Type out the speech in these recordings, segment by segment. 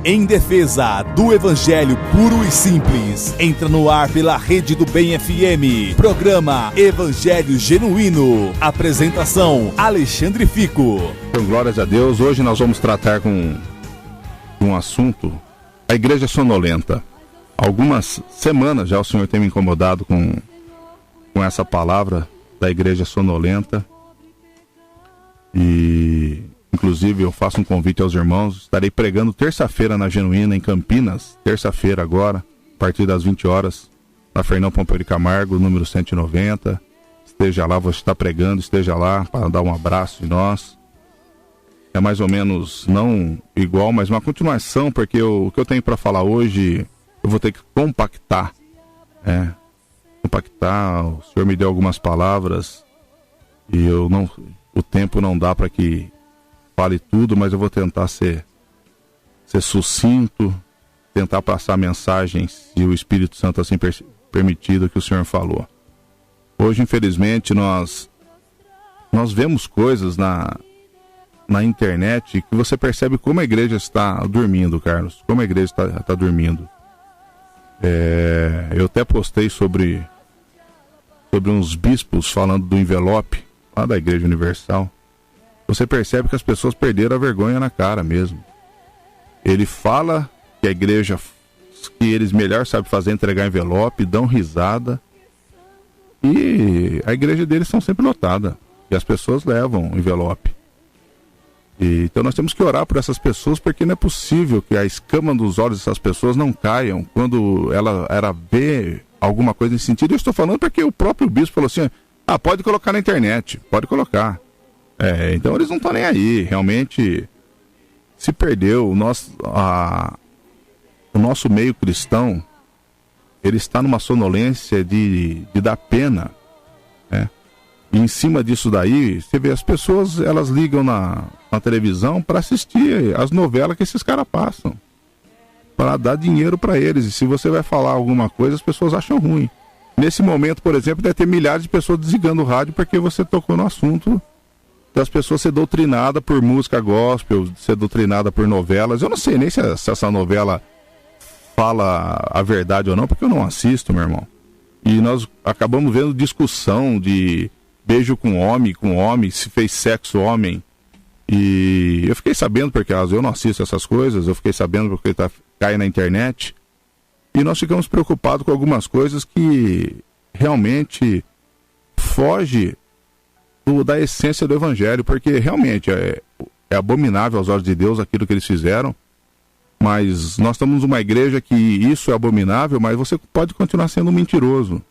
Em defesa do Evangelho puro e simples, entra no ar pela Rede do Bem FM, programa Evangelho Genuíno. Apresentação, Alexandre Fico. Então, glórias a Deus. Hoje nós vamos tratar com um assunto, a igreja sonolenta. Algumas semanas já o Senhor tem me incomodado com essa palavra da igreja sonolenta. E inclusive eu faço um convite aos irmãos. Estarei pregando terça-feira na Genuína, em Campinas. Terça-feira agora, a partir das 20 horas, na Fernão Pompeu de Camargo, número 190. Esteja lá, vou estar pregando, esteja lá para dar um abraço de nós. É mais ou menos, não igual, mas uma continuação, porque o que eu tenho para falar hoje, eu vou ter que compactar. Compactar, o Senhor me deu algumas palavras e o tempo não dá para que fale tudo, mas eu vou tentar ser sucinto, tentar passar mensagens e o Espírito Santo assim permitido que o Senhor falou. Hoje, infelizmente, nós vemos coisas na internet que você percebe como a igreja está dormindo, Carlos, como a igreja está dormindo. Eu até postei sobre uns bispos falando do envelope lá da Igreja Universal. Você percebe que as pessoas perderam a vergonha na cara mesmo. Ele fala que a igreja, que eles melhor sabem fazer, entregar envelope, dão risada. E a igreja deles são sempre lotada. E as pessoas levam envelope. Então nós temos que orar por essas pessoas, porque não é possível que a escama dos olhos dessas pessoas não caiam quando ela vê alguma coisa nesse sentido. Eu estou falando porque o próprio bispo falou assim, pode colocar na internet, pode colocar. Então eles não estão nem aí, realmente se perdeu. O nosso meio cristão, ele está numa sonolência de dar pena, né? E em cima disso daí, você vê as pessoas, elas ligam na televisão para assistir as novelas que esses caras passam, para dar dinheiro para eles. E se você vai falar alguma coisa, as pessoas acham ruim. Nesse momento, por exemplo, deve ter milhares de pessoas desligando o rádio porque você tocou no assunto das pessoas ser doutrinadas por música gospel, ser doutrinada por novelas. Eu não sei nem se essa novela fala a verdade ou não, porque eu não assisto, meu irmão. E nós acabamos vendo discussão de beijo com homem, se fez sexo homem. E eu fiquei sabendo, porque eu não assisto essas coisas, eu fiquei sabendo porque cai na internet. E nós ficamos preocupados com algumas coisas que realmente foge da essência do Evangelho, porque realmente é abominável aos olhos de Deus aquilo que eles fizeram, mas nós estamos numa igreja que isso é abominável, mas você pode continuar sendo um mentiroso,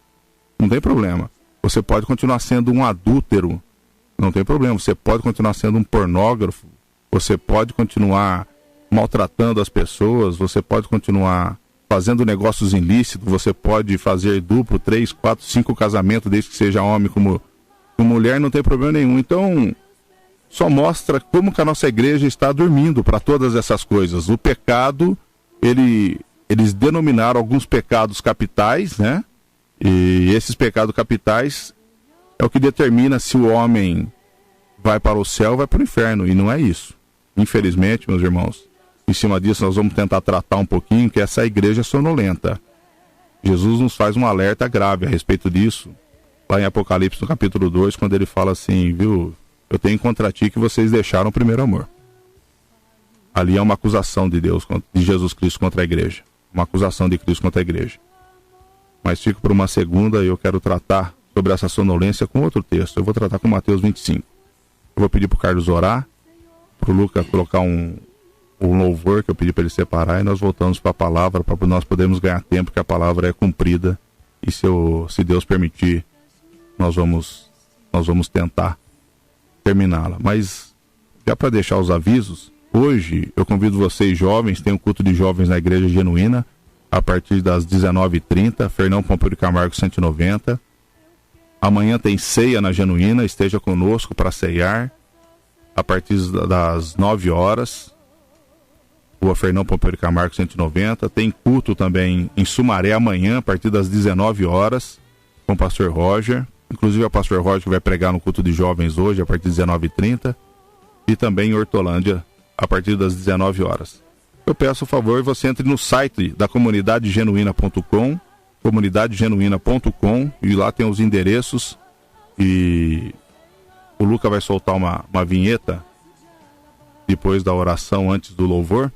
não tem problema. Você pode continuar sendo um adúltero, não tem problema. Você pode continuar sendo um pornógrafo, você pode continuar maltratando as pessoas, você pode continuar fazendo negócios ilícitos, você pode fazer duplo, 3, 4, 5 casamentos, desde que seja homem como mulher, não tem problema nenhum. Então, só mostra como que a nossa igreja está dormindo para todas essas coisas. O pecado, eles denominaram alguns pecados capitais, né? E esses pecados capitais é o que determina se o homem vai para o céu ou vai para o inferno, e não é isso. Infelizmente, meus irmãos, em cima disso nós vamos tentar tratar um pouquinho, que essa igreja é sonolenta. Jesus nos faz um alerta grave a respeito disso, lá em Apocalipse, no capítulo 2, quando ele fala assim, viu, eu tenho contra ti que vocês deixaram o primeiro amor. Ali é uma acusação de Deus, de Jesus Cristo contra a igreja. Uma acusação de Cristo contra a igreja. Mas fico por uma segunda e eu quero tratar sobre essa sonolência com outro texto. Eu vou tratar com Mateus 25. Eu vou pedir para o Carlos orar, para o Lucas colocar um louvor que eu pedi para ele separar, e nós voltamos para a palavra, para nós podermos ganhar tempo, que a palavra é cumprida, e se Deus permitir, nós vamos tentar terminá-la. Mas, já para deixar os avisos, hoje eu convido vocês jovens, tem um culto de jovens na Igreja Genuína, a partir das 19h30, Fernão Pompeu de Camargo 190. Amanhã tem ceia na Genuína, esteja conosco para ceiar, a partir das 9 horas, Rua Fernão Pompeu de Camargo 190. Tem culto também em Sumaré amanhã, a partir das 19 horas, com o pastor Roger. Inclusive é o pastor Roger que vai pregar no culto de jovens hoje, a partir das 19h30. E também em Hortolândia, a partir das 19 horas. Eu peço o favor, você entre no site da comunidadegenuína.com, comunidadegenuína.com, e lá tem os endereços, e o Luca vai soltar uma vinheta depois da oração, antes do louvor,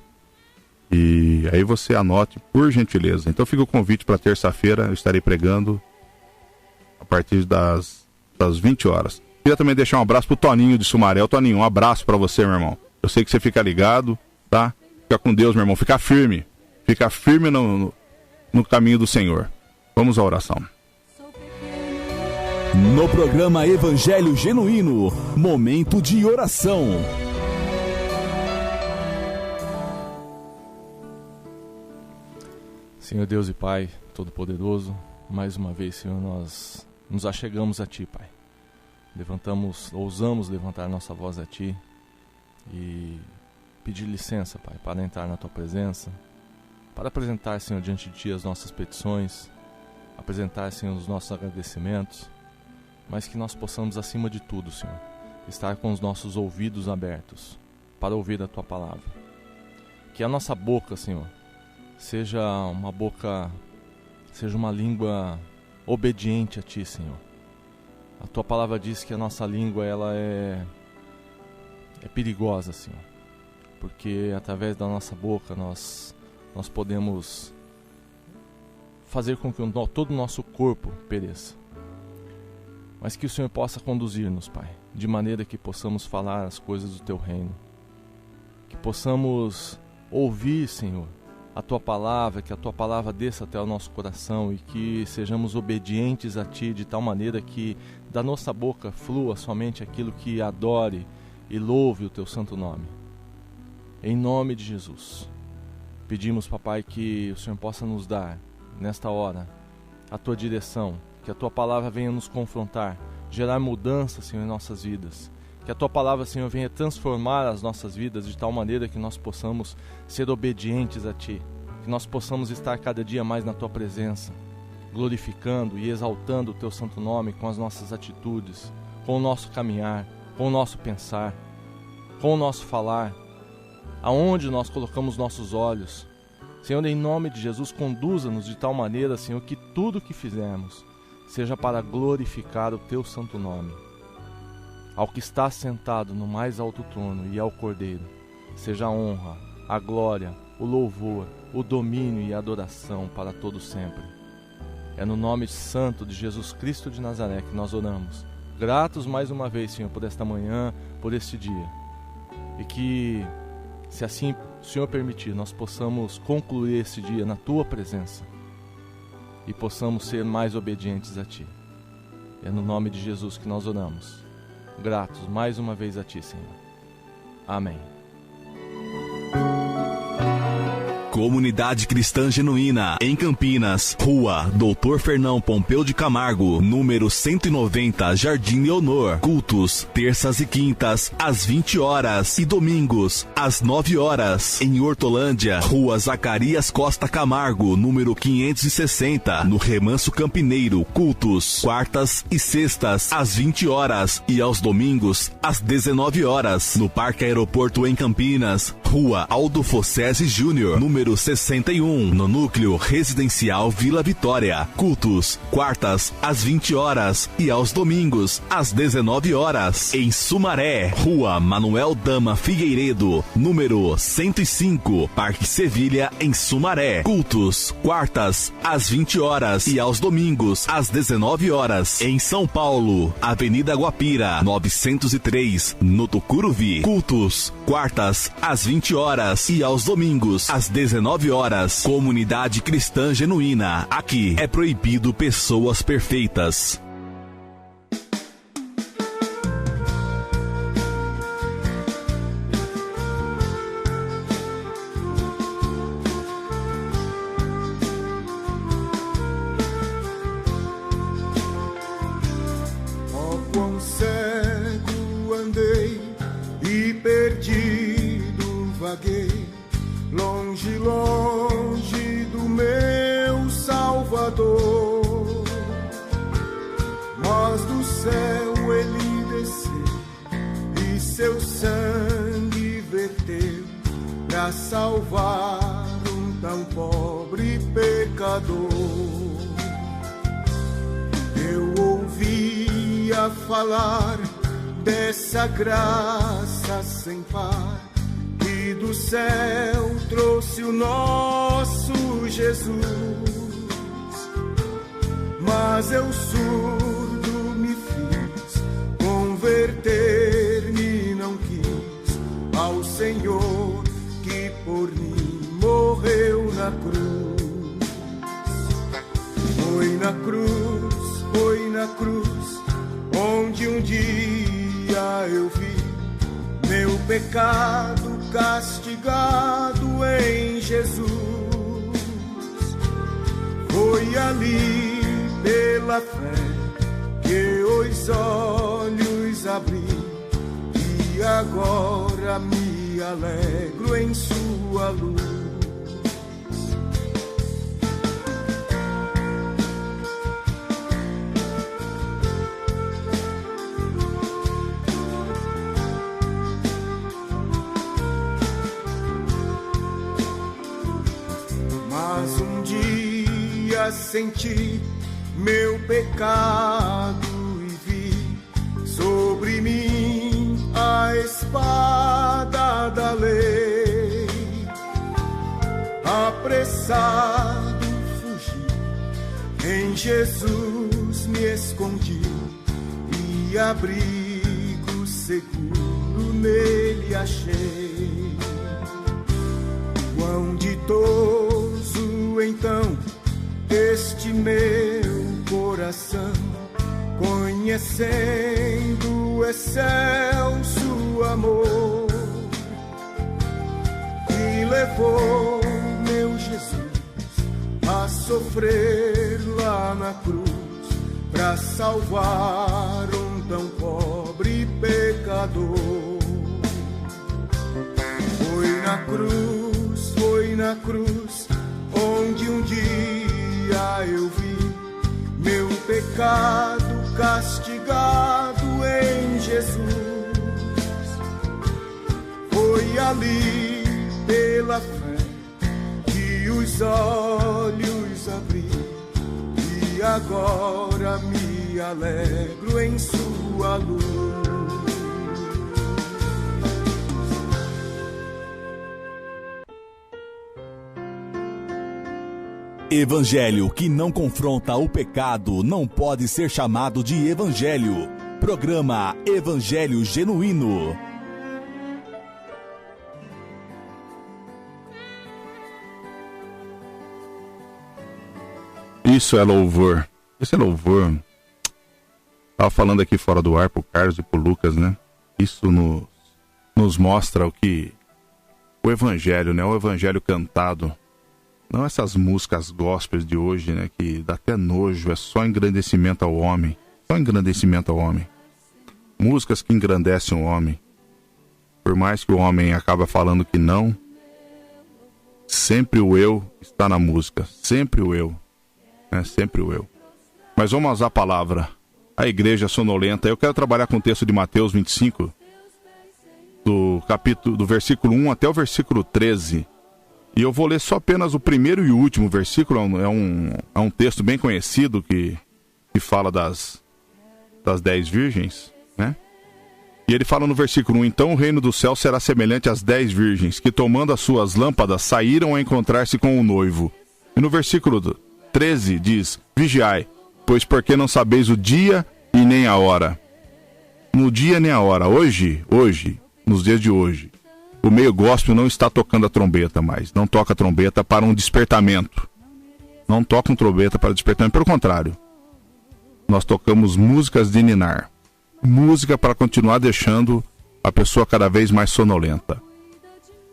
e aí você anote, por gentileza. Então fica o convite para terça-feira, eu estarei pregando a partir das 20 horas. Queria também deixar um abraço pro Toninho de Sumaré. Toninho, um abraço para você, meu irmão. Eu sei que você fica ligado, tá? Fica com Deus, meu irmão. Fica firme no caminho do Senhor. Vamos à oração. No programa Evangelho Genuíno, momento de oração. Senhor Deus e Pai Todo-Poderoso, mais uma vez, Senhor, nós nos achegamos a Ti, Pai. Ousamos levantar nossa voz a Ti e pedir licença, Pai, para entrar na Tua presença, para apresentar, Senhor, diante de Ti as nossas petições, apresentar, Senhor, os nossos agradecimentos, mas que nós possamos, acima de tudo, Senhor, estar com os nossos ouvidos abertos para ouvir a Tua palavra. Que a nossa boca, Senhor, seja uma língua obediente a Ti, Senhor. A Tua palavra diz que a nossa língua, ela é perigosa, Senhor, porque através da nossa boca nós podemos fazer com que todo o nosso corpo pereça. Mas que o Senhor possa conduzir-nos, Pai, de maneira que possamos falar as coisas do Teu reino, que possamos ouvir, Senhor, a Tua palavra, que a Tua palavra desça até o nosso coração e que sejamos obedientes a Ti de tal maneira que da nossa boca flua somente aquilo que adore e louve o Teu santo nome. Em nome de Jesus, pedimos, Papai, que o Senhor possa nos dar, nesta hora, a Tua direção, que a Tua palavra venha nos confrontar, gerar mudança, Senhor, em nossas vidas. Que a Tua palavra, Senhor, venha transformar as nossas vidas de tal maneira que nós possamos ser obedientes a Ti, que nós possamos estar cada dia mais na Tua presença, glorificando e exaltando o Teu santo nome com as nossas atitudes, com o nosso caminhar, com o nosso pensar, com o nosso falar, aonde nós colocamos nossos olhos. Senhor, em nome de Jesus, conduza-nos de tal maneira, Senhor, que tudo que fizermos seja para glorificar o Teu santo nome. Ao que está sentado no mais alto trono e ao Cordeiro, seja a honra, a glória, o louvor, o domínio e a adoração para todo sempre. É no nome santo de Jesus Cristo de Nazaré que nós oramos. Gratos mais uma vez, Senhor, por esta manhã, por este dia. E que, se assim o Senhor permitir, nós possamos concluir esse dia na Tua presença e possamos ser mais obedientes a Ti. É no nome de Jesus que nós oramos. Gratos mais uma vez a Ti, Senhor. Amém. Comunidade Cristã Genuína, em Campinas, Rua Doutor Fernão Pompeu de Camargo, número 190, Jardim Leonor. Cultos, terças e quintas, às 20 horas e domingos, às 9 horas. Em Hortolândia, Rua Zacarias Costa Camargo, número 560, no Remanso Campineiro. Cultos, quartas e sextas, às 20 horas e aos domingos, às 19 horas. No Parque Aeroporto em Campinas, Rua Aldo Fossesi Júnior, número 61, no Núcleo Residencial Vila Vitória. Cultos, quartas, às 20 horas e aos domingos, às 19 horas. Em Sumaré, Rua Manuel Dama Figueiredo, número 105, Parque Sevilha, em Sumaré. Cultos, quartas, às 20 horas e aos domingos, às 19 horas. Em São Paulo, Avenida Guapira, 903, no Tucuruvi. Cultos, quartas, às 20 horas e aos domingos, às 19 horas. Comunidade Cristã Genuína. Aqui é proibido pessoas perfeitas. Oh, quão cego andei e perdido vaguei, longe, longe do meu Salvador. Mas do céu ele desceu e seu sangue verteu para salvar um tão pobre pecador. Eu ouvia falar dessa graça sem par, que do céu trouxe o nosso Jesus. Mas eu surdo me fiz, converter-me não quis ao Senhor que por mim morreu na cruz. Foi na cruz, onde um dia eu vi meu pecado castigado em Jesus. Foi ali pela fé que os olhos abri, e agora me alegro em sua luz. Mas um dia senti meu pecado e vi sobre mim a espada da lei. Apressado fugi, em Jesus me escondi, e abrigo seguro nele achei. Quão ditoso então este meu coração, conhecendo o excelso amor que levou meu Jesus a sofrer lá na cruz, para salvar um tão pobre pecador. Foi na cruz, onde um dia eu vi meu pecado castigado em Jesus. Foi ali pela fé que os olhos abri, e agora me alegro em sua luz. Evangelho que não confronta o pecado não pode ser chamado de evangelho. Programa Evangelho Genuíno. Isso é louvor. Isso é louvor. Estava falando aqui fora do ar pro Carlos e pro Lucas, né? Isso nos mostra o que o evangelho, né? O evangelho cantado. Não essas músicas gospels de hoje, né? Que dá até nojo, é só engrandecimento ao homem. Só engrandecimento ao homem. Músicas que engrandecem o homem. Por mais que o homem acabe falando que não, sempre o eu está na música. Sempre o eu. Né? Sempre o eu. Mas vamos usar a palavra. A igreja sonolenta. Eu quero trabalhar com o texto de Mateus 25, do versículo 1 até o versículo 13. E eu vou ler só apenas o primeiro e o último versículo. É um texto bem conhecido que fala das 10 virgens, né? E ele fala no versículo 1: Então o reino do céu será semelhante às 10 virgens, que tomando as suas lâmpadas saíram a encontrar-se com o noivo. E no versículo 13 diz: Vigiai, pois porque não sabeis o dia e nem a hora. No dia nem a hora. Hoje, nos dias de hoje, o meio gospel não está tocando a trombeta mais. Não toca a trombeta para um despertamento. Não toca trombeta para despertamento. Pelo contrário, nós tocamos músicas de ninar. Música para continuar deixando a pessoa cada vez mais sonolenta.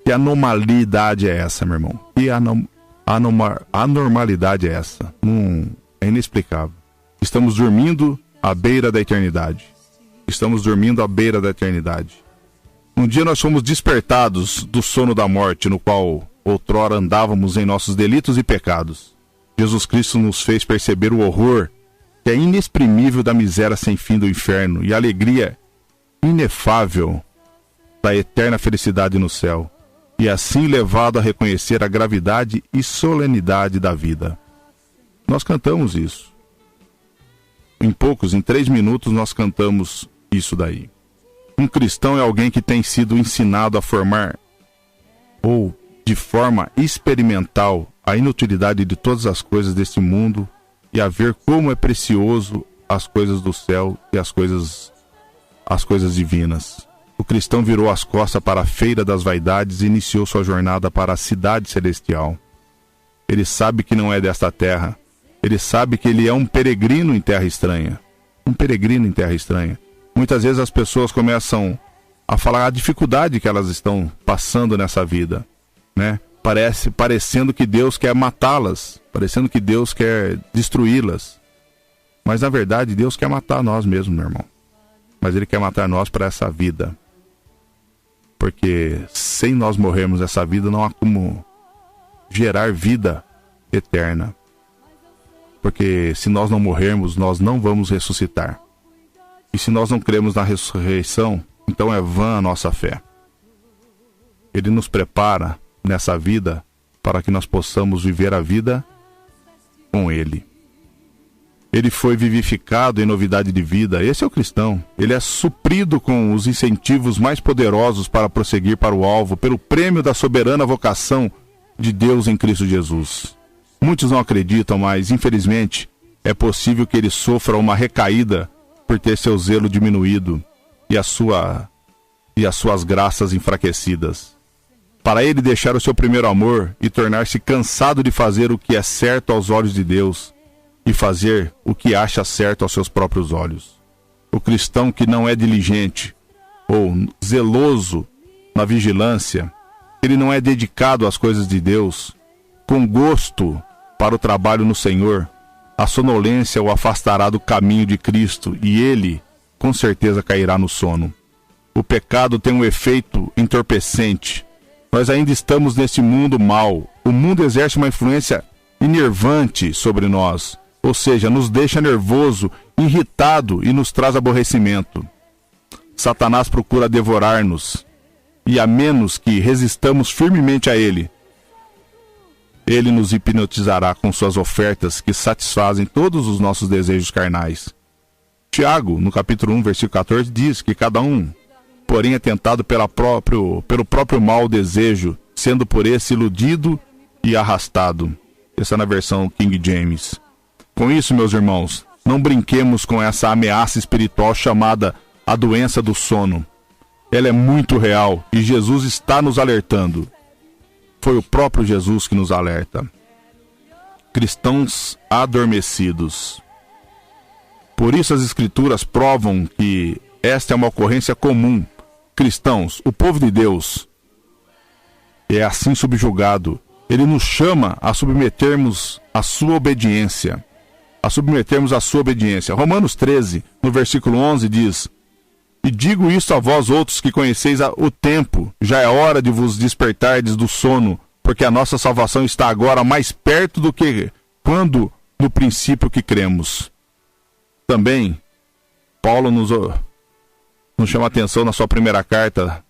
Que anormalidade é essa, meu irmão? Que anormalidade é essa? É inexplicável. Estamos dormindo à beira da eternidade. Estamos dormindo à beira da eternidade. Um dia nós fomos despertados do sono da morte, no qual outrora andávamos em nossos delitos e pecados. Jesus Cristo nos fez perceber o horror que é inexprimível da miséria sem fim do inferno e a alegria inefável da eterna felicidade no céu. e assim levado a reconhecer a gravidade e solenidade da vida. Nós cantamos isso. Em 3 minutos nós cantamos isso daí. Um cristão é alguém que tem sido ensinado a formar ou de forma experimental a inutilidade de todas as coisas deste mundo e a ver como é precioso as coisas do céu e as coisas divinas. O cristão virou as costas para a feira das vaidades e iniciou sua jornada para a cidade celestial. Ele sabe que não é desta terra. Ele sabe que ele é um peregrino em terra estranha. Um peregrino em terra estranha. Muitas vezes as pessoas começam a falar a dificuldade que elas estão passando nessa vida, né? Parecendo que Deus quer matá-las, parecendo que Deus quer destruí-las. Mas na verdade Deus quer matar nós mesmos, meu irmão. Mas Ele quer matar nós para essa vida. Porque sem nós morrermos essa vida, não há como gerar vida eterna. Porque se nós não morrermos, nós não vamos ressuscitar. E se nós não cremos na ressurreição, então é vã a nossa fé. Ele nos prepara nessa vida para que nós possamos viver a vida com Ele. Ele foi vivificado em novidade de vida. Esse é o cristão. Ele é suprido com os incentivos mais poderosos para prosseguir para o alvo, pelo prêmio da soberana vocação de Deus em Cristo Jesus. Muitos não acreditam, mas infelizmente é possível que ele sofra uma recaída por ter seu zelo diminuído e as suas graças enfraquecidas. Para ele deixar o seu primeiro amor e tornar-se cansado de fazer o que é certo aos olhos de Deus e fazer o que acha certo aos seus próprios olhos. O cristão que não é diligente ou zeloso na vigilância, ele não é dedicado às coisas de Deus, com gosto para o trabalho no Senhor, a sonolência o afastará do caminho de Cristo e ele, com certeza, cairá no sono. O pecado tem um efeito entorpecente. Nós ainda estamos neste mundo mau. O mundo exerce uma influência enervante sobre nós, ou seja, nos deixa nervoso, irritado e nos traz aborrecimento. Satanás procura devorar-nos, e a menos que resistamos firmemente a ele nos hipnotizará com suas ofertas que satisfazem todos os nossos desejos carnais. Tiago, no capítulo 1, versículo 14, diz que cada um, porém, é tentado pelo próprio mau desejo, sendo por esse iludido e arrastado. Essa é na versão King James. Com isso, meus irmãos, não brinquemos com essa ameaça espiritual chamada a doença do sono. Ela é muito real e Jesus está nos alertando. Foi o próprio Jesus que nos alerta. Cristãos adormecidos. Por isso as Escrituras provam que esta é uma ocorrência comum. Cristãos, o povo de Deus, é assim subjugado. Ele nos chama a submetermos a sua obediência. Romanos 13, no versículo 11, diz: E digo isto a vós outros que conheceis o tempo, já é hora de vos despertardes do sono, porque a nossa salvação está agora mais perto do que quando no princípio que cremos. Também, Paulo nos chama a atenção na sua primeira carta,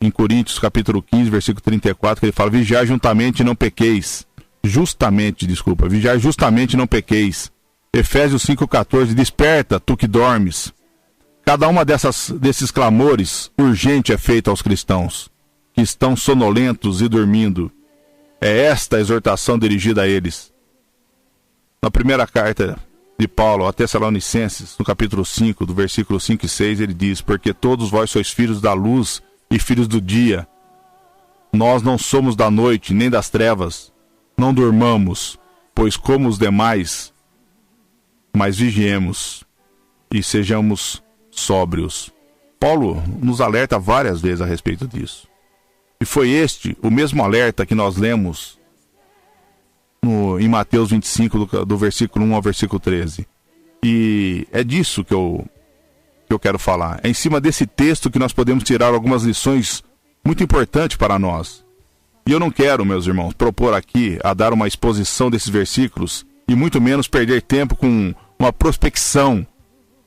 em Coríntios, capítulo 15, versículo 34, que ele fala: Vigiai justamente e não pequeis. Vigiai justamente e não pequeis. Efésios 5,14, desperta, tu que dormes. Cada uma desses clamores urgente é feita aos cristãos, que estão sonolentos e dormindo. É esta a exortação dirigida a eles. Na primeira carta de Paulo a Tessalonicenses, no capítulo 5, do versículo 5 e 6, ele diz: Porque todos vós sois filhos da luz e filhos do dia. Nós não somos da noite, nem das trevas. Não durmamos, pois como os demais, mas vigiemos e sejamos sóbrios. Paulo nos alerta várias vezes a respeito disso. E foi este o mesmo alerta que nós lemos em Mateus 25, do versículo 1 ao versículo 13. E é disso que eu quero falar. É em cima desse texto que nós podemos tirar algumas lições muito importantes para nós. E eu não quero, meus irmãos, propor aqui a dar uma exposição desses versículos e muito menos perder tempo com uma prospecção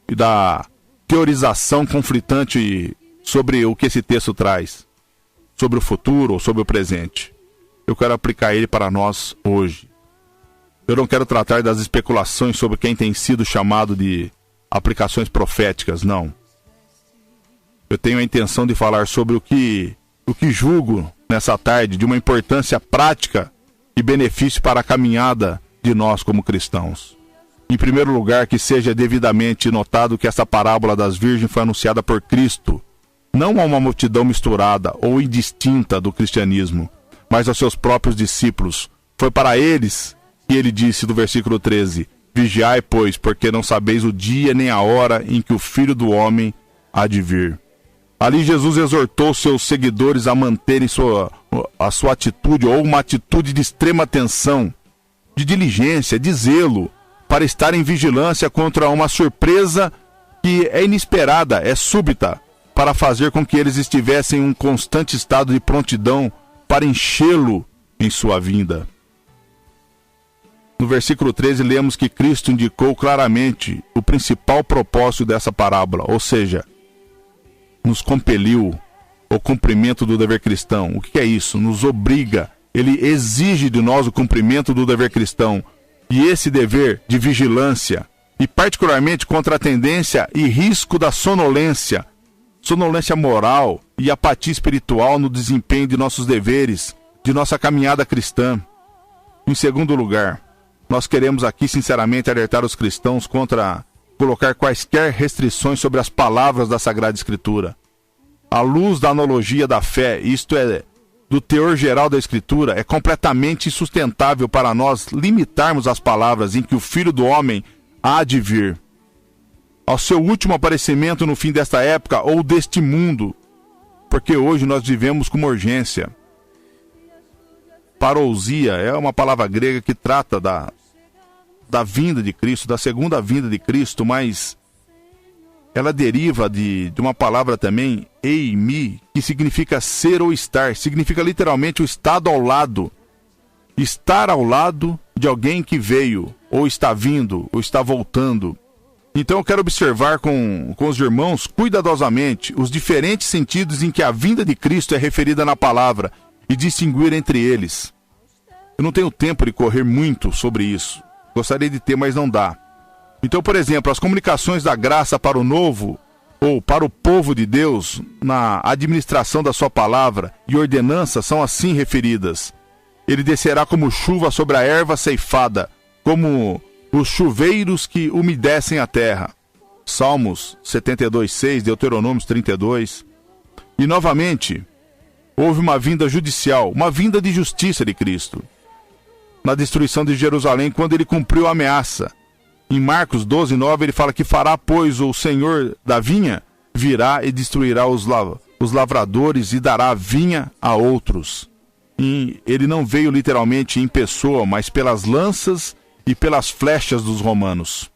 e da teorização conflitante sobre o que esse texto traz. sobre o futuro ou sobre o presente. Eu quero aplicar ele para nós hoje. Eu não quero tratar das especulações sobre quem tem sido chamado de aplicações proféticas, não. Eu tenho a intenção de falar sobre o que julgo nessa tarde de uma importância prática e benefício para a caminhada de nós como cristãos. Em primeiro lugar, que seja devidamente notado que essa parábola das virgens foi anunciada por Cristo, não a uma multidão misturada ou indistinta do cristianismo, mas aos seus próprios discípulos. Foi para eles que ele disse do versículo 13: Vigiai, pois, porque não sabeis o dia nem a hora em que o Filho do Homem há de vir. Ali Jesus exortou seus seguidores a manterem a sua atitude, ou uma atitude de extrema atenção, de diligência, de zelo, para estar em vigilância contra uma surpresa que é inesperada, é súbita, para fazer com que eles estivessem em um constante estado de prontidão para enchê-lo em sua vinda. No versículo 13 lemos que Cristo indicou claramente o principal propósito dessa parábola, ou seja, nos compeliu ao cumprimento do dever cristão. O que é isso? Nos obriga, ele exige de nós o cumprimento do dever cristão. E esse dever de vigilância, e particularmente contra a tendência e risco da sonolência moral e apatia espiritual no desempenho de nossos deveres, de nossa caminhada cristã. Em segundo lugar, nós queremos aqui sinceramente alertar os cristãos contra colocar quaisquer restrições sobre as palavras da Sagrada Escritura. À luz da analogia da fé, isto é, do teor geral da Escritura, é completamente insustentável para nós limitarmos as palavras em que o Filho do Homem há de vir. Ao seu último aparecimento no fim desta época ou deste mundo, porque hoje nós vivemos com uma urgência. Parousia é uma palavra grega que trata da vinda de Cristo, da segunda vinda de Cristo, mas ela deriva de uma palavra também, eimi, que significa ser ou estar, significa literalmente o estado ao lado, estar ao lado de alguém que veio, ou está vindo, ou está voltando. Então eu quero observar com os irmãos cuidadosamente os diferentes sentidos em que a vinda de Cristo é referida na palavra e distinguir entre eles. Eu não tenho tempo de correr muito sobre isso. Gostaria de ter, mas não dá. Então, por exemplo, as comunicações da graça para o novo ou para o povo de Deus na administração da sua palavra e ordenanças são assim referidas. Ele descerá como chuva sobre a erva ceifada, como os chuveiros que umedecem a terra. Salmos 72:6, Deuteronômio 32. E novamente, houve uma vinda judicial, uma vinda de justiça de Cristo. Na destruição de Jerusalém, quando ele cumpriu a ameaça. Em Marcos 12:9, ele fala que fará, pois, o Senhor da vinha, virá e destruirá os lavradores e dará vinha a outros. E ele não veio literalmente em pessoa, mas pelas lanças e pelas flechas dos romanos.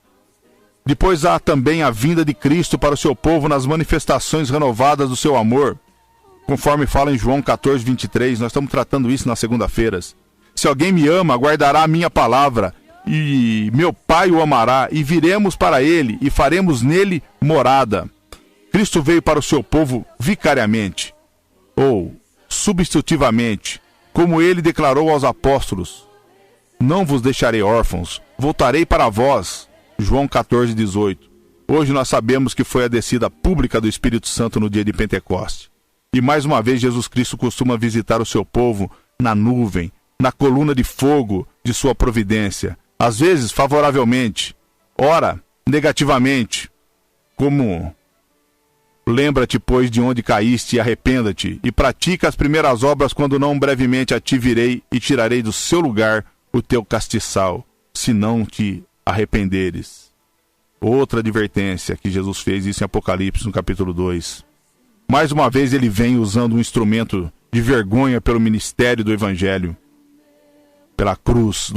Depois há também a vinda de Cristo para o seu povo nas manifestações renovadas do seu amor, conforme fala em João 14:23, nós estamos tratando isso nas segunda-feiras. Se alguém me ama, guardará a minha palavra, e meu Pai o amará, e viremos para ele, e faremos nele morada. Cristo veio para o seu povo vicariamente, ou substitutivamente, como ele declarou aos apóstolos: não vos deixarei órfãos, voltarei para vós. João 14:18. Hoje nós sabemos que foi a descida pública do Espírito Santo no dia de Pentecoste. E mais uma vez Jesus Cristo costuma visitar o seu povo na nuvem, na coluna de fogo de sua providência, às vezes favoravelmente, ora negativamente, como lembra-te, pois, de onde caíste e arrependa-te, e pratica as primeiras obras, quando não brevemente a ti virei e tirarei do seu lugar o teu castiçal, se não te arrependeres. Outra advertência que Jesus fez, isso em Apocalipse, no capítulo 2. Mais uma vez ele vem usando um instrumento de vergonha pelo ministério do Evangelho, pela cruz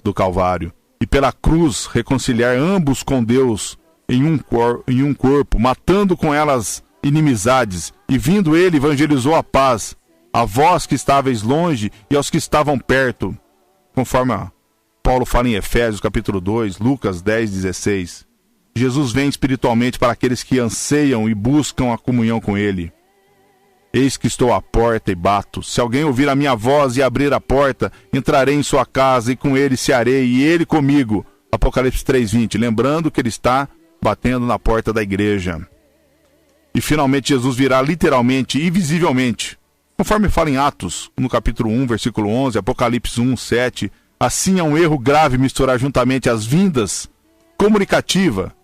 do Calvário, e pela cruz reconciliar ambos com Deus em um corpo, matando com elas inimizades, e vindo ele evangelizou a paz, a vós que estáveis longe e aos que estavam perto, conforme Paulo fala em Efésios capítulo 2, Lucas 10:16. Jesus vem espiritualmente para aqueles que anseiam e buscam a comunhão com ele. Eis que estou à porta e bato. Se alguém ouvir a minha voz e abrir a porta, entrarei em sua casa e com ele cearei e ele comigo. Apocalipse 3:20. Lembrando que ele está batendo na porta da igreja. E finalmente Jesus virá literalmente e visivelmente. Conforme fala em Atos, no capítulo 1, versículo 11, Apocalipse 1:7. Assim é um erro grave misturar juntamente as vindas comunicativa,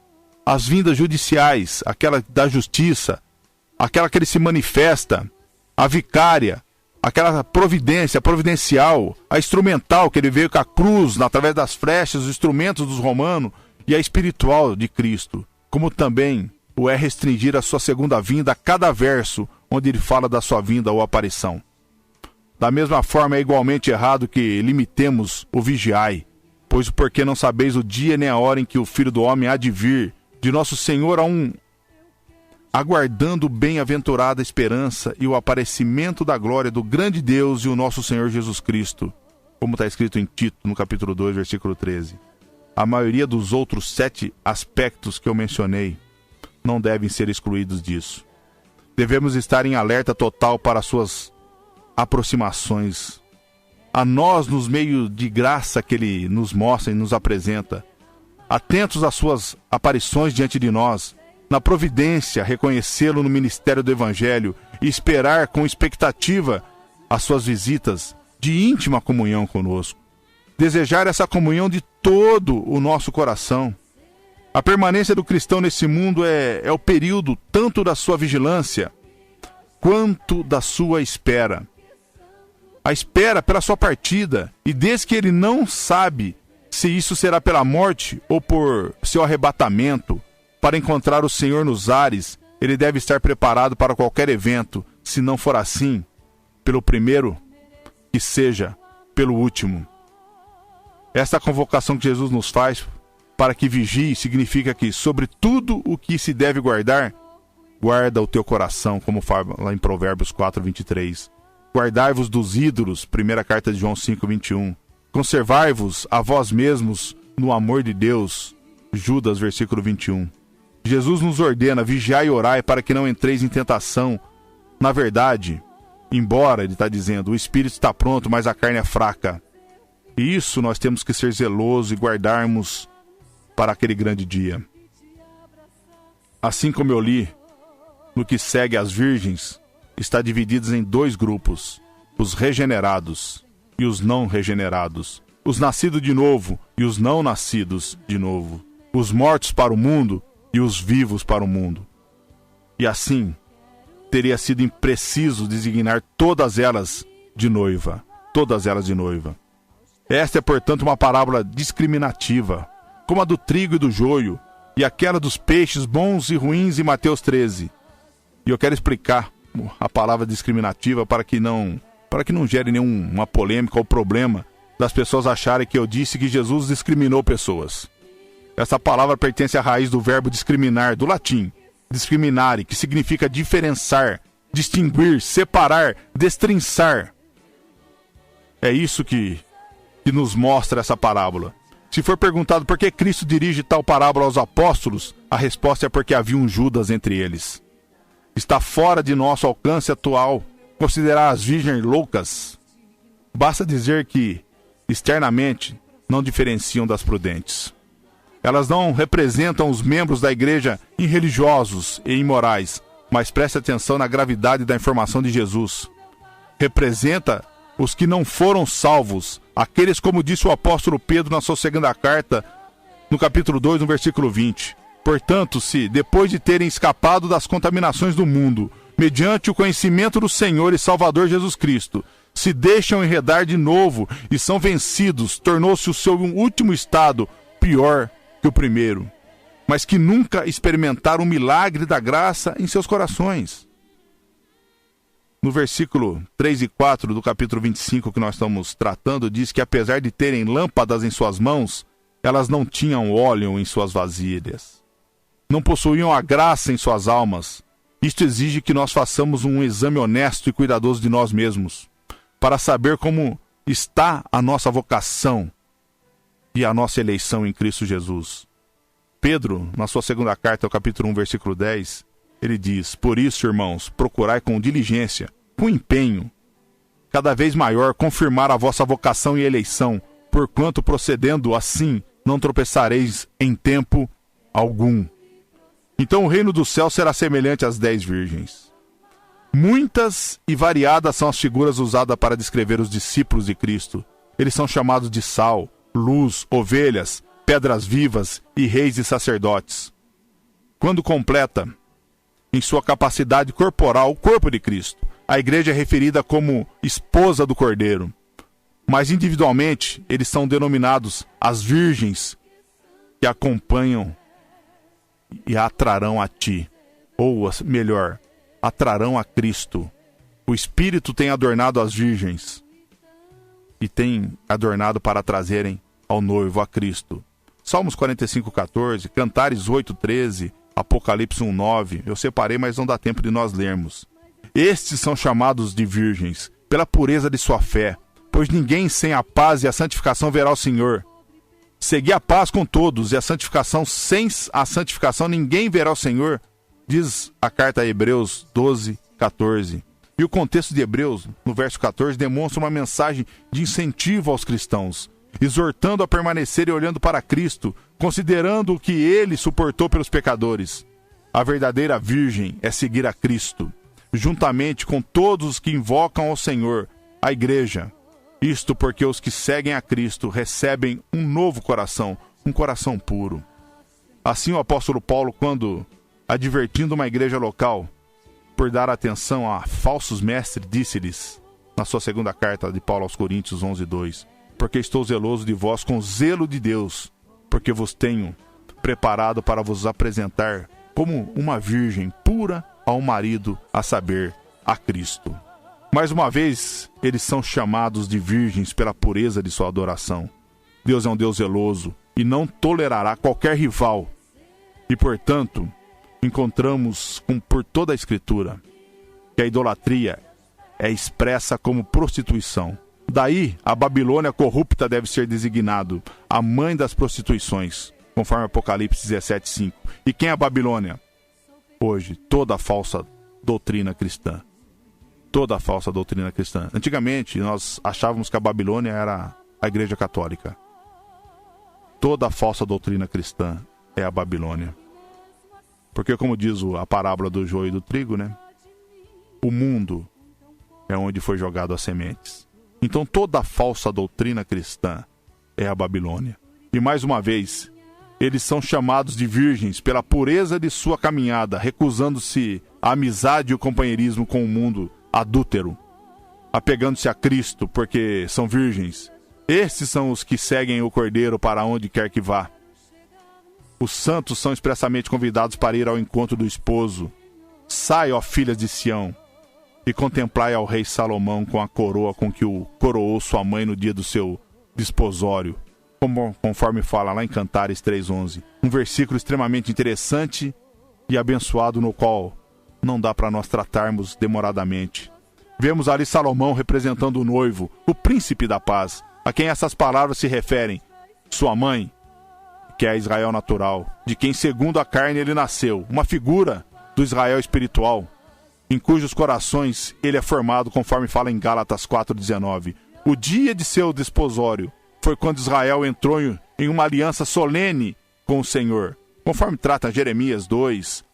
as vindas judiciais, aquela da justiça, aquela que ele se manifesta, a vicária, aquela providencial, a instrumental que ele veio com a cruz, através das flechas, os instrumentos dos romanos, e a espiritual de Cristo, como também o é restringir a sua segunda vinda a cada verso onde ele fala da sua vinda ou aparição. Da mesma forma, é igualmente errado que limitemos o vigiai, pois porque não sabeis o dia nem a hora em que o Filho do Homem há de vir, de nosso Senhor aguardando bem-aventurada esperança e o aparecimento da glória do grande Deus e o nosso Senhor Jesus Cristo, como está escrito em Tito, no capítulo 2, versículo 13. A maioria dos outros 7 aspectos que eu mencionei não devem ser excluídos disso. Devemos estar em alerta total para suas aproximações, a nós nos meios de graça que ele nos mostra e nos apresenta, atentos às suas aparições diante de nós, na providência, reconhecê-lo no ministério do Evangelho e esperar com expectativa as suas visitas de íntima comunhão conosco. Desejar essa comunhão de todo o nosso coração. A permanência do cristão nesse mundo é o período tanto da sua vigilância quanto da sua espera. A espera pela sua partida, e desde que ele não sabe se isso será pela morte ou por seu arrebatamento, para encontrar o Senhor nos ares, ele deve estar preparado para qualquer evento, se não for assim, pelo primeiro, que seja pelo último. Esta convocação que Jesus nos faz para que vigie significa que, sobre tudo o que se deve guardar, guarda o teu coração, como fala lá em Provérbios 4:23. Guardai-vos dos ídolos, primeira carta de João 5:21. Conservai-vos a vós mesmos no amor de Deus, Judas, versículo 21. Jesus nos ordena, vigiai e orai para que não entreis em tentação. Na verdade, embora, ele está dizendo, o espírito está pronto, mas a carne é fraca. E isso nós temos que ser zelosos e guardarmos para aquele grande dia. Assim como eu li, no que segue as virgens, está divididos em 2 grupos, os regenerados e os não regenerados, os nascidos de novo e os não nascidos de novo, os mortos para o mundo e os vivos para o mundo. E assim, teria sido impreciso designar todas elas de noiva. Esta é, portanto, uma parábola discriminativa, como a do trigo e do joio, e aquela dos peixes bons e ruins em Mateus 13. E eu quero explicar a palavra discriminativa para que não gere nenhuma polêmica ou problema das pessoas acharem que eu disse que Jesus discriminou pessoas. Essa palavra pertence à raiz do verbo discriminar, do latim, discriminare, que significa diferenciar, distinguir, separar, destrinçar. É isso que nos mostra essa parábola. Se for perguntado por que Cristo dirige tal parábola aos apóstolos, a resposta é porque havia um Judas entre eles. Está fora de nosso alcance atual considerar as virgens loucas. Basta dizer que, externamente, não diferenciam das prudentes. Elas não representam os membros da igreja irreligiosos e imorais, mas preste atenção na gravidade da informação de Jesus. Representa os que não foram salvos, aqueles, como disse o apóstolo Pedro na sua segunda carta, no capítulo 2, no versículo 20. Portanto, se, depois de terem escapado das contaminações do mundo, mediante o conhecimento do Senhor e Salvador Jesus Cristo, se deixam enredar de novo e são vencidos, tornou-se o seu último estado pior que o primeiro, mas que nunca experimentaram o milagre da graça em seus corações. No versículo 3 e 4 do capítulo 25 que nós estamos tratando, diz que apesar de terem lâmpadas em suas mãos, elas não tinham óleo em suas vasilhas. Não possuíam a graça em suas almas. Isto exige que nós façamos um exame honesto e cuidadoso de nós mesmos, para saber como está a nossa vocação e a nossa eleição em Cristo Jesus. Pedro, na sua segunda carta, ao capítulo 1, versículo 10, ele diz: por isso, irmãos, procurai com diligência, com empenho, cada vez maior, confirmar a vossa vocação e eleição, porquanto procedendo assim, não tropeçareis em tempo algum. Então o reino do céu será semelhante às 10 virgens. Muitas e variadas são as figuras usadas para descrever os discípulos de Cristo. Eles são chamados de sal, luz, ovelhas, pedras vivas e reis e sacerdotes. Quando completa, em sua capacidade corporal, o corpo de Cristo, a igreja é referida como esposa do Cordeiro. Mas individualmente, eles são denominados as virgens que acompanham e atrarão a ti. Ou, melhor, atrarão a Cristo. O Espírito tem adornado as virgens e tem adornado para trazerem ao noivo, a Cristo. Salmos 45:14, Cantares 8:13, Apocalipse 1:9. Eu separei, mas não dá tempo de nós lermos. Estes são chamados de virgens pela pureza de sua fé, pois ninguém sem a paz e a santificação verá o Senhor. Segui a paz com todos e a santificação, sem a santificação ninguém verá o Senhor, diz a carta a Hebreus 12:14. E o contexto de Hebreus, no verso 14, demonstra uma mensagem de incentivo aos cristãos, exortando a permanecerem olhando para Cristo, considerando o que Ele suportou pelos pecadores. A verdadeira virgem é seguir a Cristo, juntamente com todos os que invocam ao Senhor, a igreja. Isto porque os que seguem a Cristo recebem um novo coração, um coração puro. Assim o apóstolo Paulo, quando advertindo uma igreja local por dar atenção a falsos mestres, disse-lhes, na sua segunda carta de Paulo aos Coríntios 11:2, porque estou zeloso de vós com zelo de Deus, porque vos tenho preparado para vos apresentar como uma virgem pura ao marido, a saber, a Cristo. Mais uma vez, eles são chamados de virgens pela pureza de sua adoração. Deus é um Deus zeloso e não tolerará qualquer rival. E, portanto, encontramos por toda a Escritura que a idolatria é expressa como prostituição. Daí, a Babilônia corrupta deve ser designado a mãe das prostituições, conforme Apocalipse 17:5. E quem é a Babilônia? Hoje, toda a falsa doutrina cristã. Toda a falsa doutrina cristã. Antigamente, nós achávamos que a Babilônia era a Igreja Católica. Toda a falsa doutrina cristã é a Babilônia. Porque, como diz a parábola do joio e do trigo, né? O mundo é onde foi jogado as sementes. Então, toda a falsa doutrina cristã é a Babilônia. E, mais uma vez, eles são chamados de virgens pela pureza de sua caminhada, recusando-se a amizade e o companheirismo com o mundo adúltero, apegando-se a Cristo, porque são virgens. Estes são os que seguem o Cordeiro para onde quer que vá. Os santos são expressamente convidados para ir ao encontro do esposo. Sai, ó filhas de Sião, e contemplai ao rei Salomão com a coroa com que o coroou sua mãe no dia do seu desposório, conforme fala lá em Cantares 3:11. Um versículo extremamente interessante e abençoado, no qual não dá para nós tratarmos demoradamente. Vemos ali Salomão representando o noivo, o príncipe da paz, a quem essas palavras se referem. Sua mãe, que é a Israel natural, de quem segundo a carne ele nasceu, uma figura do Israel espiritual, em cujos corações ele é formado, conforme fala em Gálatas 4:19. O dia de seu desposório foi quando Israel entrou em uma aliança solene com o Senhor, conforme trata Jeremias 2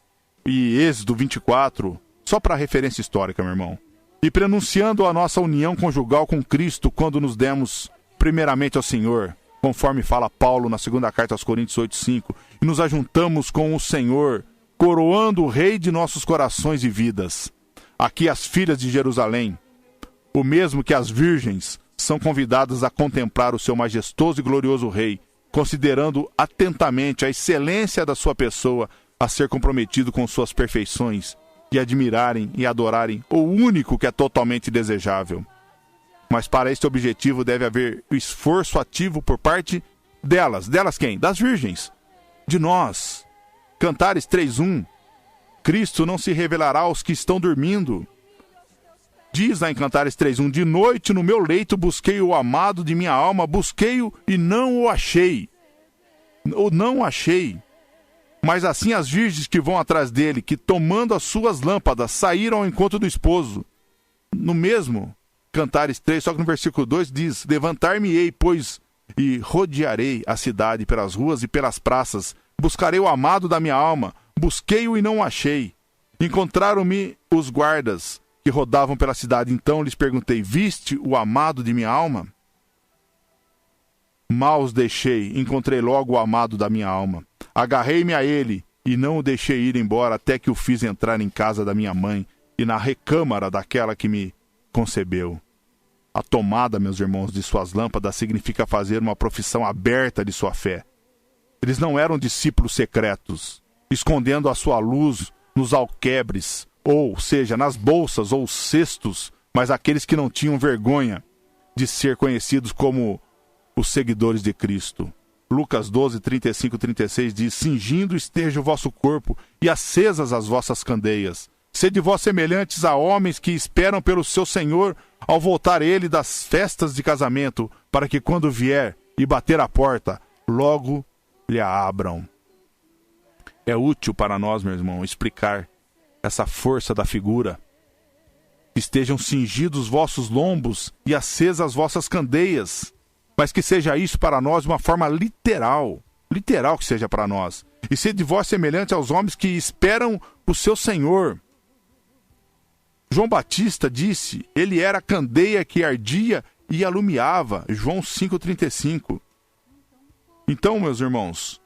e Êxodo 24, só para referência histórica, meu irmão. E prenunciando a nossa união conjugal com Cristo quando nos demos primeiramente ao Senhor, conforme fala Paulo na segunda carta aos Coríntios 8:5, e nos ajuntamos com o Senhor, coroando o Rei de nossos corações e vidas. Aqui as filhas de Jerusalém, o mesmo que as virgens, são convidadas a contemplar o seu majestoso e glorioso Rei, considerando atentamente a excelência da sua pessoa, a ser comprometido com suas perfeições, e admirarem e adorarem o único que é totalmente desejável. Mas para este objetivo deve haver o esforço ativo por parte delas. Delas quem? Das virgens. De nós. Cantares 3:1. Cristo não se revelará aos que estão dormindo. Diz lá em Cantares 3:1. De noite no meu leito busquei o amado de minha alma, busquei-o e não o achei. Ou não achei. Mas assim as virgens que vão atrás dele, que tomando as suas lâmpadas, saíram ao encontro do esposo. No mesmo Cantares 3, só que no versículo 2 diz: levantar-me-ei, pois, e rodearei a cidade pelas ruas e pelas praças. Buscarei o amado da minha alma. Busquei-o e não o achei. Encontraram-me os guardas que rodavam pela cidade. Então lhes perguntei: viste o amado de minha alma? Mal os deixei, encontrei logo o amado da minha alma. Agarrei-me a ele e não o deixei ir embora, até que o fiz entrar em casa da minha mãe e na recâmara daquela que me concebeu. A tomada, meus irmãos, de suas lâmpadas significa fazer uma profissão aberta de sua fé. Eles não eram discípulos secretos, escondendo a sua luz nos alquebres, ou seja, nas bolsas ou cestos, mas aqueles que não tinham vergonha de ser conhecidos como os seguidores de Cristo. Lucas 12, 35 e 36 diz: cingindo esteja o vosso corpo e acesas as vossas candeias. Sede vós semelhantes a homens que esperam pelo seu Senhor ao voltar ele das festas de casamento, para que quando vier e bater a porta, logo lhe a abram. É útil para nós, meu irmão, explicar essa força da figura. Estejam cingidos os vossos lombos e acesas as vossas candeias, mas que seja isso para nós de uma forma literal que seja para nós. E sede vós semelhante aos homens que esperam o seu Senhor. João Batista disse: ele era a candeia que ardia e alumiava. João 5,35. Então, meus irmãos,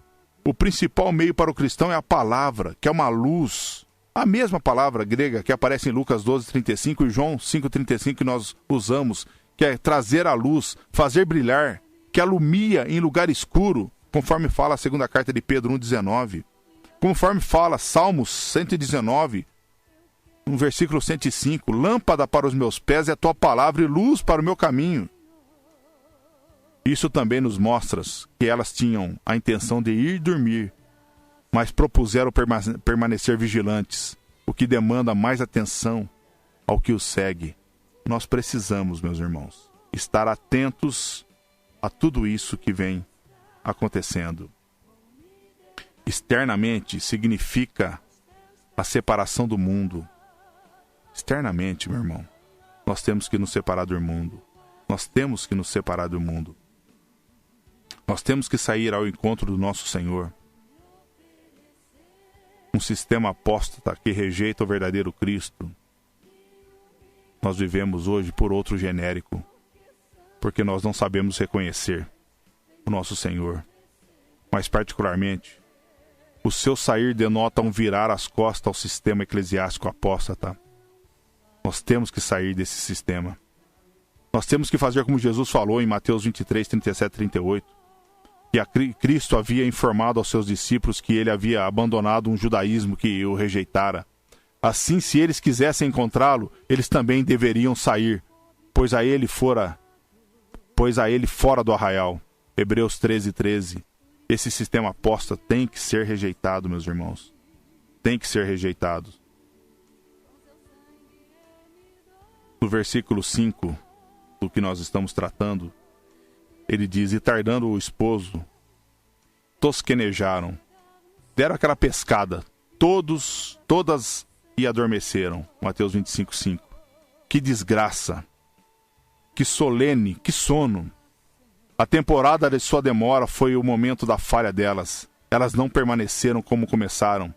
o principal meio para o cristão é a palavra, que é uma luz. A mesma palavra grega que aparece em Lucas 12,35 e João 5,35 que nós usamos, que é trazer a luz, fazer brilhar, que alumia em lugar escuro, conforme fala a segunda carta de Pedro 1,19. Conforme fala Salmos 119, no versículo 105, lâmpada para os meus pés é a tua palavra e luz para o meu caminho. Isso também nos mostra que elas tinham a intenção de ir dormir, mas propuseram permanecer vigilantes, o que demanda mais atenção ao que os segue. Nós precisamos, meus irmãos, estar atentos a tudo isso que vem acontecendo. Externamente significa a separação do mundo. Externamente, meu irmão, nós temos que nos separar do mundo. Nós temos que nos separar do mundo. Nós temos que sair ao encontro do nosso Senhor. Um sistema apóstata que rejeita o verdadeiro Cristo. Nós vivemos hoje por outro genérico, porque nós não sabemos reconhecer o nosso Senhor. Mas particularmente, o seu sair denota um virar as costas ao sistema eclesiástico apóstata. Nós temos que sair desse sistema. Nós temos que fazer como Jesus falou em Mateus 23, 37 e 38. Que Cristo havia informado aos seus discípulos que ele havia abandonado um judaísmo que o rejeitara. Assim, se eles quisessem encontrá-lo, eles também deveriam sair, pois a ele fora do arraial. Hebreus 13, 13. Esse sistema apóstata tem que ser rejeitado, meus irmãos. Tem que ser rejeitado. No versículo 5, do que nós estamos tratando, ele diz: e tardando o esposo, tosquenejaram, deram aquela pescada, todas e adormeceram. Mateus 25, 5. Que desgraça, que solene, que sono. A temporada de sua demora foi o momento da falha delas. Elas não permaneceram como começaram.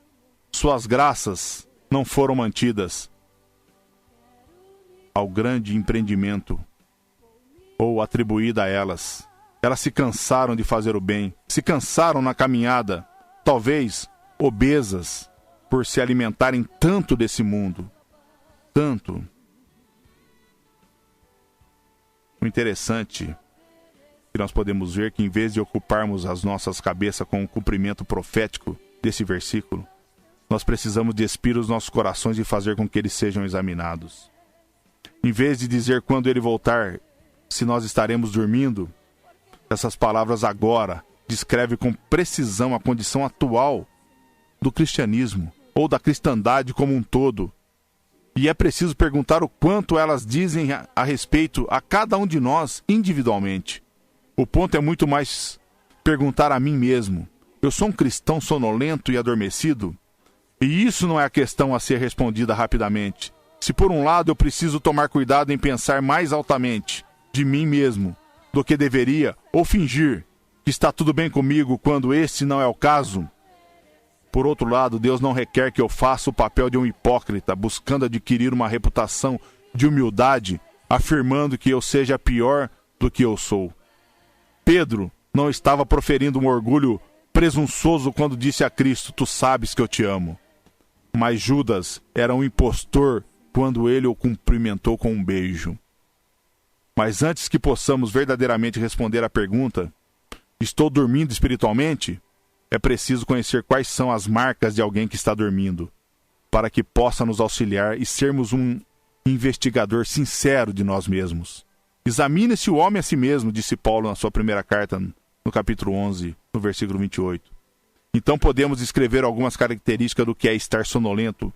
Suas graças não foram mantidas ao grande empreendimento ou atribuída a elas. Elas se cansaram de fazer o bem, se cansaram na caminhada, talvez obesas por se alimentarem tanto desse mundo. Tanto. O interessante que nós podemos ver que em vez de ocuparmos as nossas cabeças com o cumprimento profético desse versículo, nós precisamos despir os nossos corações e fazer com que eles sejam examinados. Em vez de dizer quando ele voltar, se nós estaremos dormindo, essas palavras agora descrevem com precisão a condição atual do cristianismo ou da cristandade como um todo. E é preciso perguntar o quanto elas dizem a respeito a cada um de nós individualmente. O ponto é muito mais perguntar a mim mesmo: Eu sou um cristão sonolento e adormecido? E isso não é a questão a ser respondida rapidamente. Se por um lado eu preciso tomar cuidado em pensar mais altamente de mim mesmo do que deveria, ou fingir que está tudo bem comigo quando esse não é o caso, por outro lado, Deus não requer que eu faça o papel de um hipócrita, buscando adquirir uma reputação de humildade, afirmando que eu seja pior do que eu sou. Pedro não estava proferindo um orgulho presunçoso quando disse a Cristo: tu sabes que eu te amo. Mas Judas era um impostor quando ele o cumprimentou com um beijo. Mas antes que possamos verdadeiramente responder à pergunta: estou dormindo espiritualmente? É preciso conhecer quais são as marcas de alguém que está dormindo, para que possa nos auxiliar e sermos um investigador sincero de nós mesmos. Examine-se o homem a si mesmo, disse Paulo na sua primeira carta, no capítulo 11, no versículo 28. Então podemos descrever algumas características do que é estar sonolento,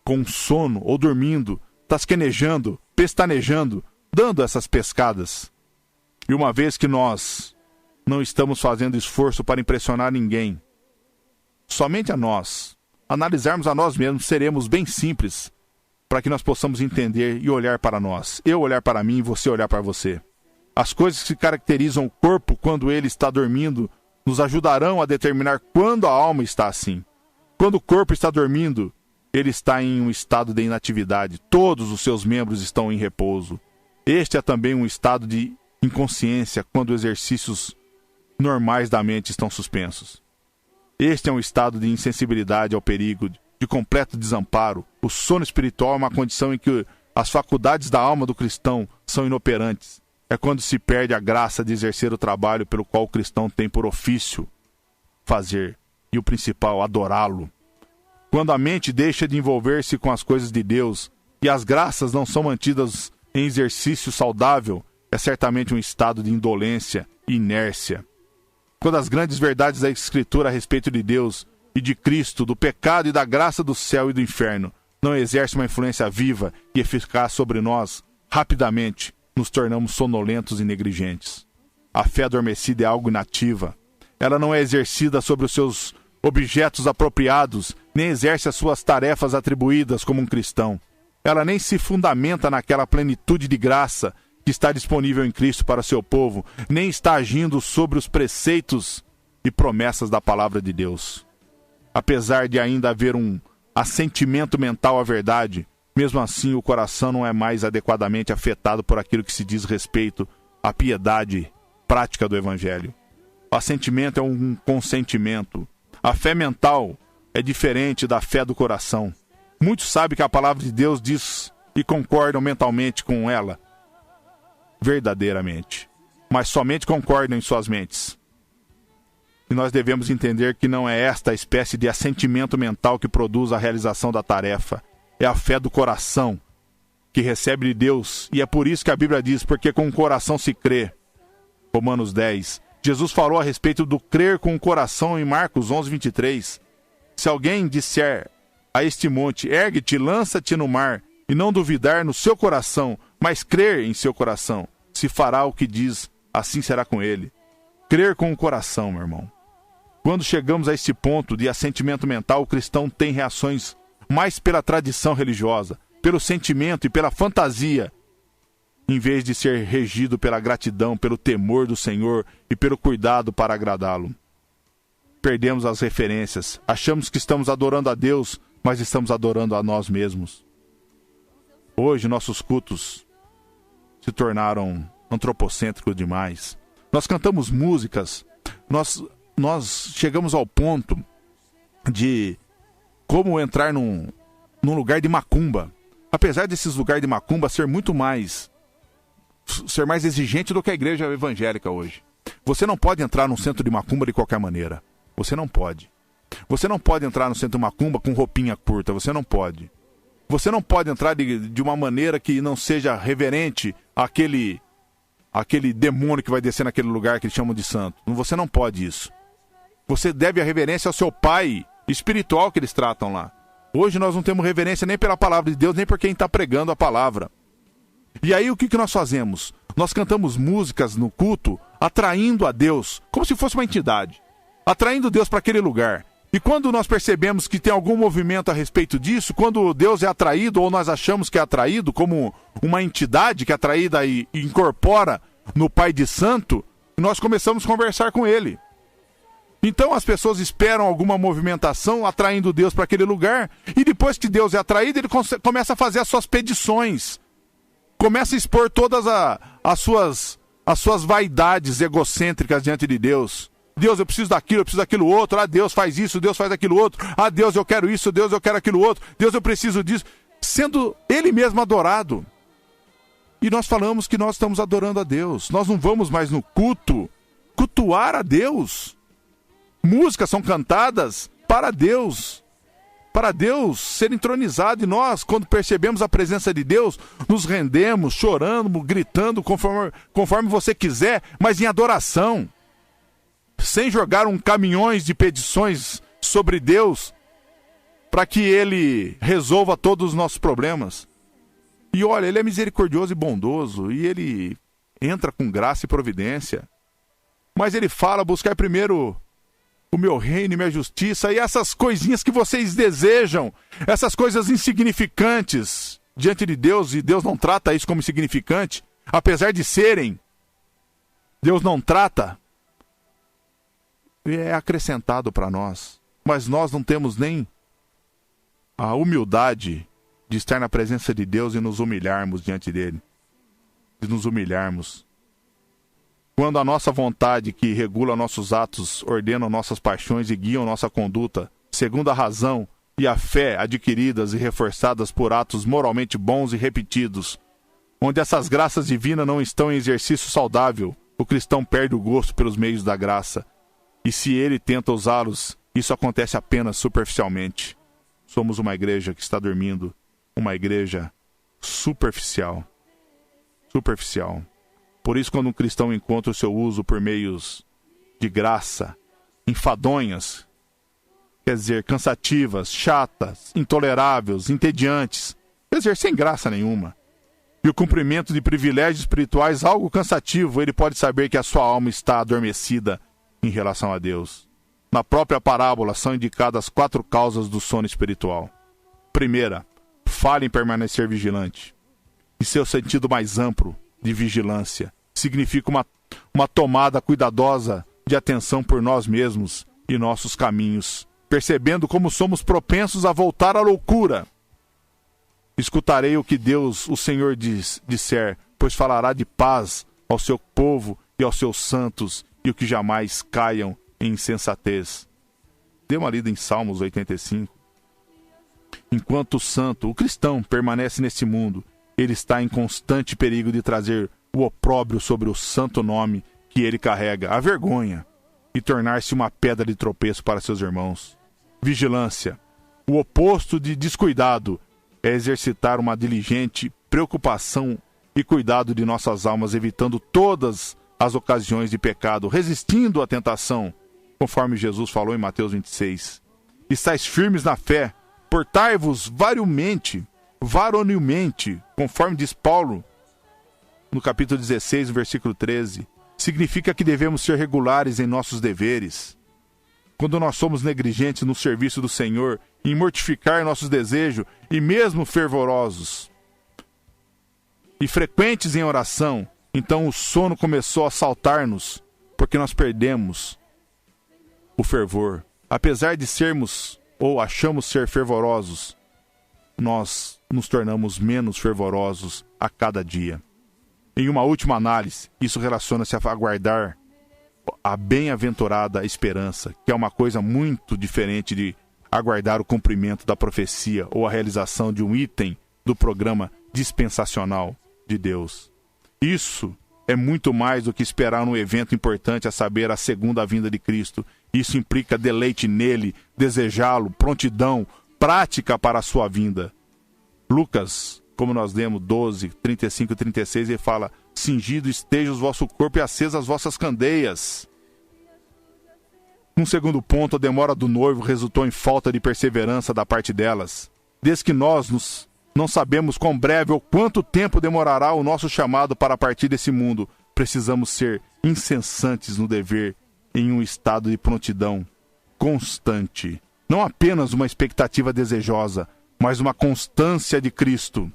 com sono ou dormindo, tasquenejando, pestanejando, dando essas pescadas. E uma vez que nós não estamos fazendo esforço para impressionar ninguém, somente a nós, analisarmos a nós mesmos, seremos bem simples para que nós possamos entender e olhar para nós. Eu olhar para mim e você olhar para você. As coisas que caracterizam o corpo quando ele está dormindo nos ajudarão a determinar quando a alma está assim. Quando o corpo está dormindo, ele está em um estado de inatividade. Todos os seus membros estão em repouso. Este é também um estado de inconsciência quando os exercícios normais da mente estão suspensos. Este é um estado de insensibilidade ao perigo, de completo desamparo. O sono espiritual é uma condição em que as faculdades da alma do cristão são inoperantes. É quando se perde a graça de exercer o trabalho pelo qual o cristão tem por ofício fazer, e o principal, adorá-lo. Quando a mente deixa de envolver-se com as coisas de Deus e as graças não são mantidas em exercício saudável, é certamente um estado de indolência e inércia. Quando as grandes verdades da Escritura a respeito de Deus e de Cristo, do pecado e da graça do céu e do inferno não exercem uma influência viva e eficaz sobre nós, rapidamente nos tornamos sonolentos e negligentes. A fé adormecida é algo inativa. Ela não é exercida sobre os seus objetos apropriados, nem exerce as suas tarefas atribuídas como um cristão. Ela nem se fundamenta naquela plenitude de graça que está disponível em Cristo para o seu povo, nem está agindo sobre os preceitos e promessas da palavra de Deus. Apesar de ainda haver um assentimento mental à verdade, mesmo assim o coração não é mais adequadamente afetado por aquilo que se diz respeito à piedade prática do Evangelho. O assentimento é um consentimento. A fé mental é diferente da fé do coração. Muitos sabem que a palavra de Deus diz e concordam mentalmente com ela, verdadeiramente, mas somente concordam em suas mentes. E nós devemos entender que não é esta a espécie de assentimento mental que produz a realização da tarefa. É a fé do coração que recebe de Deus, e é por isso que a Bíblia diz, porque com o coração se crê. Romanos 10. Jesus falou a respeito do crer com o coração em Marcos 11, 23. Se alguém disser a este monte, ergue-te, lança-te no mar, e não duvidar no seu coração, mas crer em seu coração, se fará o que diz, assim será com ele. Crer com o coração, meu irmão. Quando chegamos a este ponto de assentimento mental, o cristão tem reações mais pela tradição religiosa, pelo sentimento e pela fantasia, em vez de ser regido pela gratidão, pelo temor do Senhor e pelo cuidado para agradá-lo. Perdemos as referências, achamos que estamos adorando a Deus, mas estamos adorando a nós mesmos. Hoje nossos cultos se tornaram antropocêntricos demais. Nós cantamos músicas, nós chegamos ao ponto de como entrar num lugar de macumba. Apesar desses lugares de macumba ser mais exigente do que a igreja evangélica hoje. Você não pode entrar num centro de macumba de qualquer maneira. Você não pode. Você não pode entrar no centro de macumba com roupinha curta. Você não pode. Você não pode entrar de uma maneira que não seja reverente àquele demônio que vai descer naquele lugar que eles chamam de santo. Você não pode isso. Você deve a reverência ao seu pai espiritual que eles tratam lá. Hoje nós não temos reverência nem pela palavra de Deus, nem por quem está pregando a palavra. E aí o que nós fazemos? Nós cantamos músicas no culto, atraindo a Deus, como se fosse uma entidade. atraindo Deus para aquele lugar. E quando nós percebemos que tem algum movimento a respeito disso, quando Deus é atraído, ou nós achamos que é atraído como uma entidade que é atraída e incorpora no Pai de Santo, nós começamos a conversar com Ele. Então as pessoas esperam alguma movimentação atraindo Deus para aquele lugar, e depois que Deus é atraído, Ele começa a fazer as suas petições, começa a expor todas as suas vaidades egocêntricas diante de Deus. Deus, eu preciso daquilo outro. Ah, Deus faz isso, Deus faz aquilo outro. Ah, Deus, eu quero isso, Deus, eu quero aquilo outro. Deus, eu preciso disso. Sendo Ele mesmo adorado. E nós falamos que nós estamos adorando a Deus. Nós não vamos mais no culto cultuar a Deus. Músicas são cantadas para Deus ser entronizado. E nós, quando percebemos a presença de Deus, nos rendemos, chorando, gritando, conforme você quiser, mas em adoração. Sem jogar caminhões de petições sobre Deus para que Ele resolva todos os nossos problemas. E olha, Ele é misericordioso e bondoso, e Ele entra com graça e providência. Mas Ele fala, buscar primeiro o meu reino e minha justiça, e essas coisinhas que vocês desejam, essas coisas insignificantes diante de Deus, e Deus não trata isso como insignificante, apesar de serem, Deus não trata, é acrescentado para nós. Mas nós não temos nem a humildade de estar na presença de Deus e nos humilharmos diante dele. De nos humilharmos. Quando a nossa vontade, que regula nossos atos, ordena nossas paixões e guia nossa conduta, segundo a razão e a fé adquiridas e reforçadas por atos moralmente bons e repetidos, onde essas graças divinas não estão em exercício saudável, o cristão perde o gosto pelos meios da graça. E se ele tenta usá-los, isso acontece apenas superficialmente. Somos uma igreja que está dormindo, uma igreja superficial. Superficial. Por isso, quando um cristão encontra o seu uso por meios de graça, enfadonhas, quer dizer, cansativas, chatas, intoleráveis, entediantes, quer dizer, sem graça nenhuma, e o cumprimento de privilégios espirituais algo cansativo, ele pode saber que a sua alma está adormecida em relação a Deus. Na própria parábola são indicadas 4 causas do sono espiritual. Primeira, falha em permanecer vigilante. Em seu sentido mais amplo de vigilância, significa uma tomada cuidadosa de atenção por nós mesmos e nossos caminhos, percebendo como somos propensos a voltar à loucura. Escutarei o que Deus, o Senhor, disser, pois falará de paz ao seu povo e aos seus santos, e o que jamais caiam em insensatez. Dê uma lida em Salmos 85. Enquanto o santo, o cristão, permanece nesse mundo, ele está em constante perigo de trazer o opróbrio sobre o santo nome que ele carrega, a vergonha, e tornar-se uma pedra de tropeço para seus irmãos. Vigilância. O oposto de descuidado é exercitar uma diligente preocupação e cuidado de nossas almas, evitando todas as ocasiões de pecado, resistindo à tentação, conforme Jesus falou em Mateus 26. Estais firmes na fé, portai-vos varonilmente, conforme diz Paulo, no capítulo 16, versículo 13. Significa que devemos ser regulares em nossos deveres. Quando nós somos negligentes no serviço do Senhor, em mortificar nossos desejos, e mesmo fervorosos, e frequentes em oração, então o sono começou a assaltar-nos, porque nós perdemos o fervor. Apesar de sermos, ou achamos ser fervorosos, nós nos tornamos menos fervorosos a cada dia. Em uma última análise, isso relaciona-se a aguardar a bem-aventurada esperança, que é uma coisa muito diferente de aguardar o cumprimento da profecia ou a realização de um item do programa dispensacional de Deus. Isso é muito mais do que esperar um evento importante, a saber, a segunda vinda de Cristo. Isso implica deleite nele, desejá-lo, prontidão, prática para a sua vinda. Lucas, como nós lemos, 12, 35 e 36, ele fala: cingido esteja o vosso corpo e acesas as vossas candeias. Num segundo ponto, a demora do noivo resultou em falta de perseverança da parte delas. Desde que nós não sabemos quão breve ou quanto tempo demorará o nosso chamado para partir desse mundo, precisamos ser incessantes no dever em um estado de prontidão constante. Não apenas uma expectativa desejosa, mas uma constância de Cristo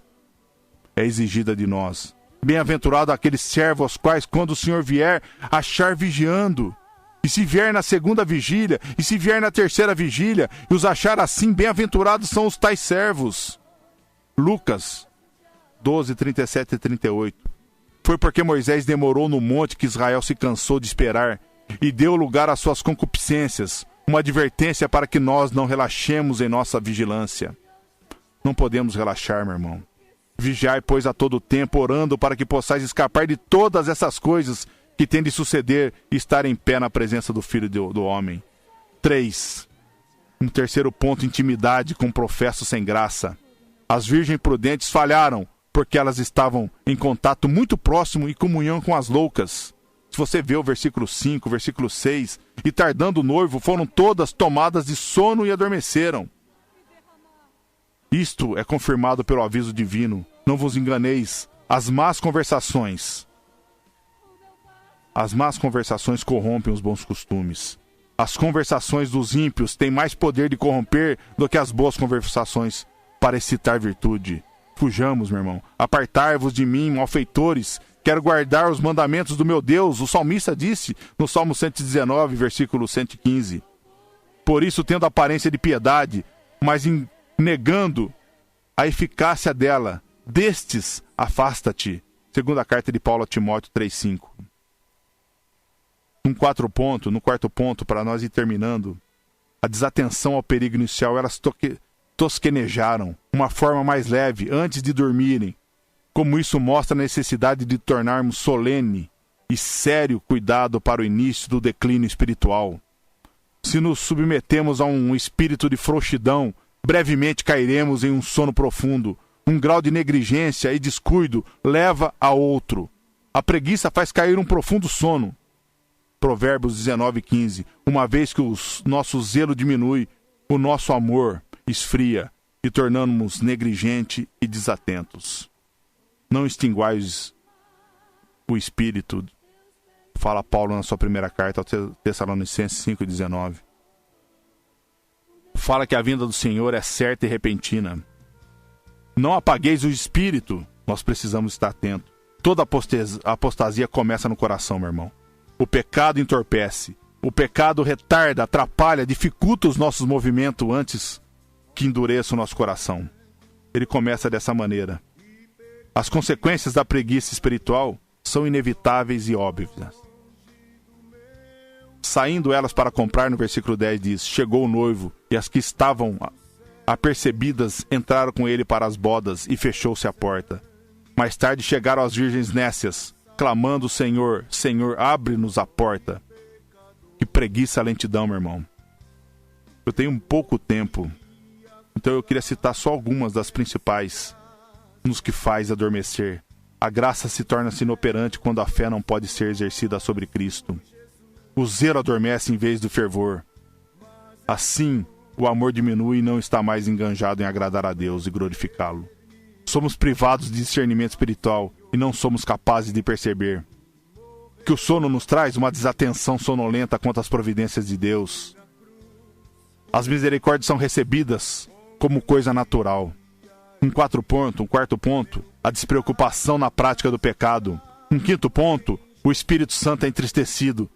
é exigida de nós. Bem-aventurado aqueles servos aos quais, quando o Senhor vier, achar vigiando. E se vier na segunda vigília, e se vier na terceira vigília, e os achar assim, bem-aventurados são os tais servos. Lucas 12, 37 e 38. Foi porque Moisés demorou no monte que Israel se cansou de esperar e deu lugar às suas concupiscências, uma advertência para que nós não relaxemos em nossa vigilância. Não podemos relaxar, meu irmão. Vigiai, pois, a todo tempo, orando para que possais escapar de todas essas coisas que têm de suceder e estar em pé na presença do Filho do Homem. 3. Um terceiro ponto, intimidade com professos sem graça. As virgens prudentes falharam porque elas estavam em contato muito próximo e comunhão com as loucas. Se você vê o versículo 5, versículo 6, e tardando o noivo, foram todas tomadas de sono e adormeceram. Isto é confirmado pelo aviso divino. Não vos enganeis, as más conversações corrompem os bons costumes. As conversações dos ímpios têm mais poder de corromper do que as boas conversações para excitar virtude. Fujamos, meu irmão. Apartai-vos de mim, malfeitores. Quero guardar os mandamentos do meu Deus. O salmista disse no Salmo 119, versículo 115. Por isso, tendo aparência de piedade, mas negando a eficácia dela, destes afasta-te. Segunda carta de Paulo a Timóteo 3,5. No quarto ponto, para nós ir terminando, a desatenção ao perigo inicial, elas tosquenejaram, uma forma mais leve, antes de dormirem. Como isso mostra a necessidade de tornarmos solene e sério cuidado para o início do declínio espiritual. Se nos submetemos a um espírito de frouxidão, brevemente cairemos em um sono profundo. Um grau de negligência e descuido leva a outro. A preguiça faz cair um profundo sono. Provérbios 19:15. Uma vez que o nosso zelo diminui, o nosso amor esfria e tornamos-nos negligentes e desatentos. Não extinguais o espírito, fala Paulo na sua primeira carta aos Tessalonicenses 5:19. Fala que a vinda do Senhor é certa e repentina. Não apagueis o espírito, nós precisamos estar atentos. Toda apostasia começa no coração, meu irmão. O pecado entorpece, o pecado retarda, atrapalha, dificulta os nossos movimentos antes que endureça o nosso coração. Ele começa dessa maneira. As consequências da preguiça espiritual são inevitáveis e óbvias. Saindo elas para comprar, no versículo 10 diz: chegou o noivo, e as que estavam apercebidas entraram com ele para as bodas, e fechou-se a porta. Mais tarde chegaram as virgens nécias, clamando: Senhor, Senhor, abre-nos a porta. Que preguiça, lentidão, meu irmão. Eu tenho pouco tempo, então eu queria citar só algumas das principais nos que faz adormecer. A graça se torna-se inoperante quando a fé não pode ser exercida sobre Cristo. O zelo adormece em vez do fervor. Assim, o amor diminui e não está mais enganjado em agradar a Deus e glorificá-lo. Somos privados de discernimento espiritual e não somos capazes de perceber que o sono nos traz uma desatenção sonolenta quanto às providências de Deus. As misericórdias são recebidas como coisa natural. Um quarto ponto, a despreocupação na prática do pecado. Um quinto ponto, o Espírito Santo é entristecido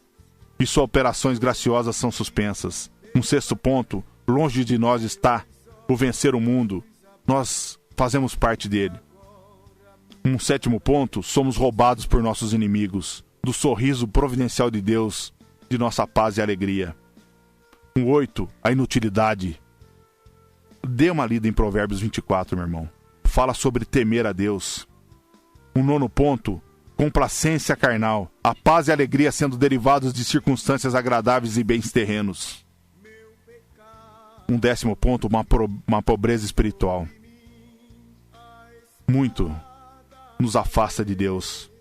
e suas operações graciosas são suspensas. Um sexto ponto, longe de nós está o vencer o mundo. Nós fazemos parte dele. Um sétimo ponto, somos roubados por nossos inimigos, do sorriso providencial de Deus, de nossa paz e alegria. Um 8, a inutilidade. Dê uma lida em Provérbios 24, meu irmão. Fala sobre temer a Deus. Um 9 ponto, complacência carnal. A paz e a alegria sendo derivados de circunstâncias agradáveis e bens terrenos. Um 10º ponto, uma pobreza espiritual. Muito nos afasta de Deus.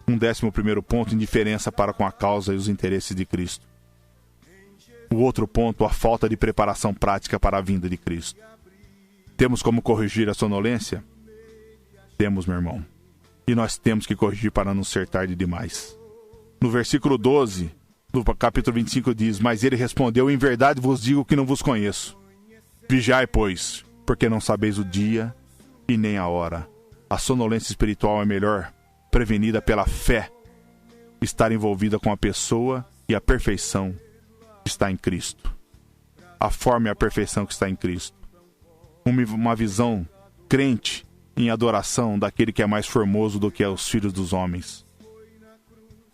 Um 11º ponto, indiferença para com a causa e os interesses de Cristo. O outro ponto, a falta de preparação prática para a vinda de Cristo. Temos como corrigir a sonolência? Temos, meu irmão. E nós temos que corrigir para não ser tarde demais. No versículo 12, do capítulo 25 diz: mas ele respondeu: em verdade vos digo que não vos conheço. Vigiai, pois, porque não sabeis o dia e nem a hora. A sonolência espiritual é melhor prevenida pela fé, estar envolvida com a pessoa e a perfeição que está em Cristo. A forma e a perfeição que está em Cristo. Uma visão crente em adoração daquele que é mais formoso do que os filhos dos homens.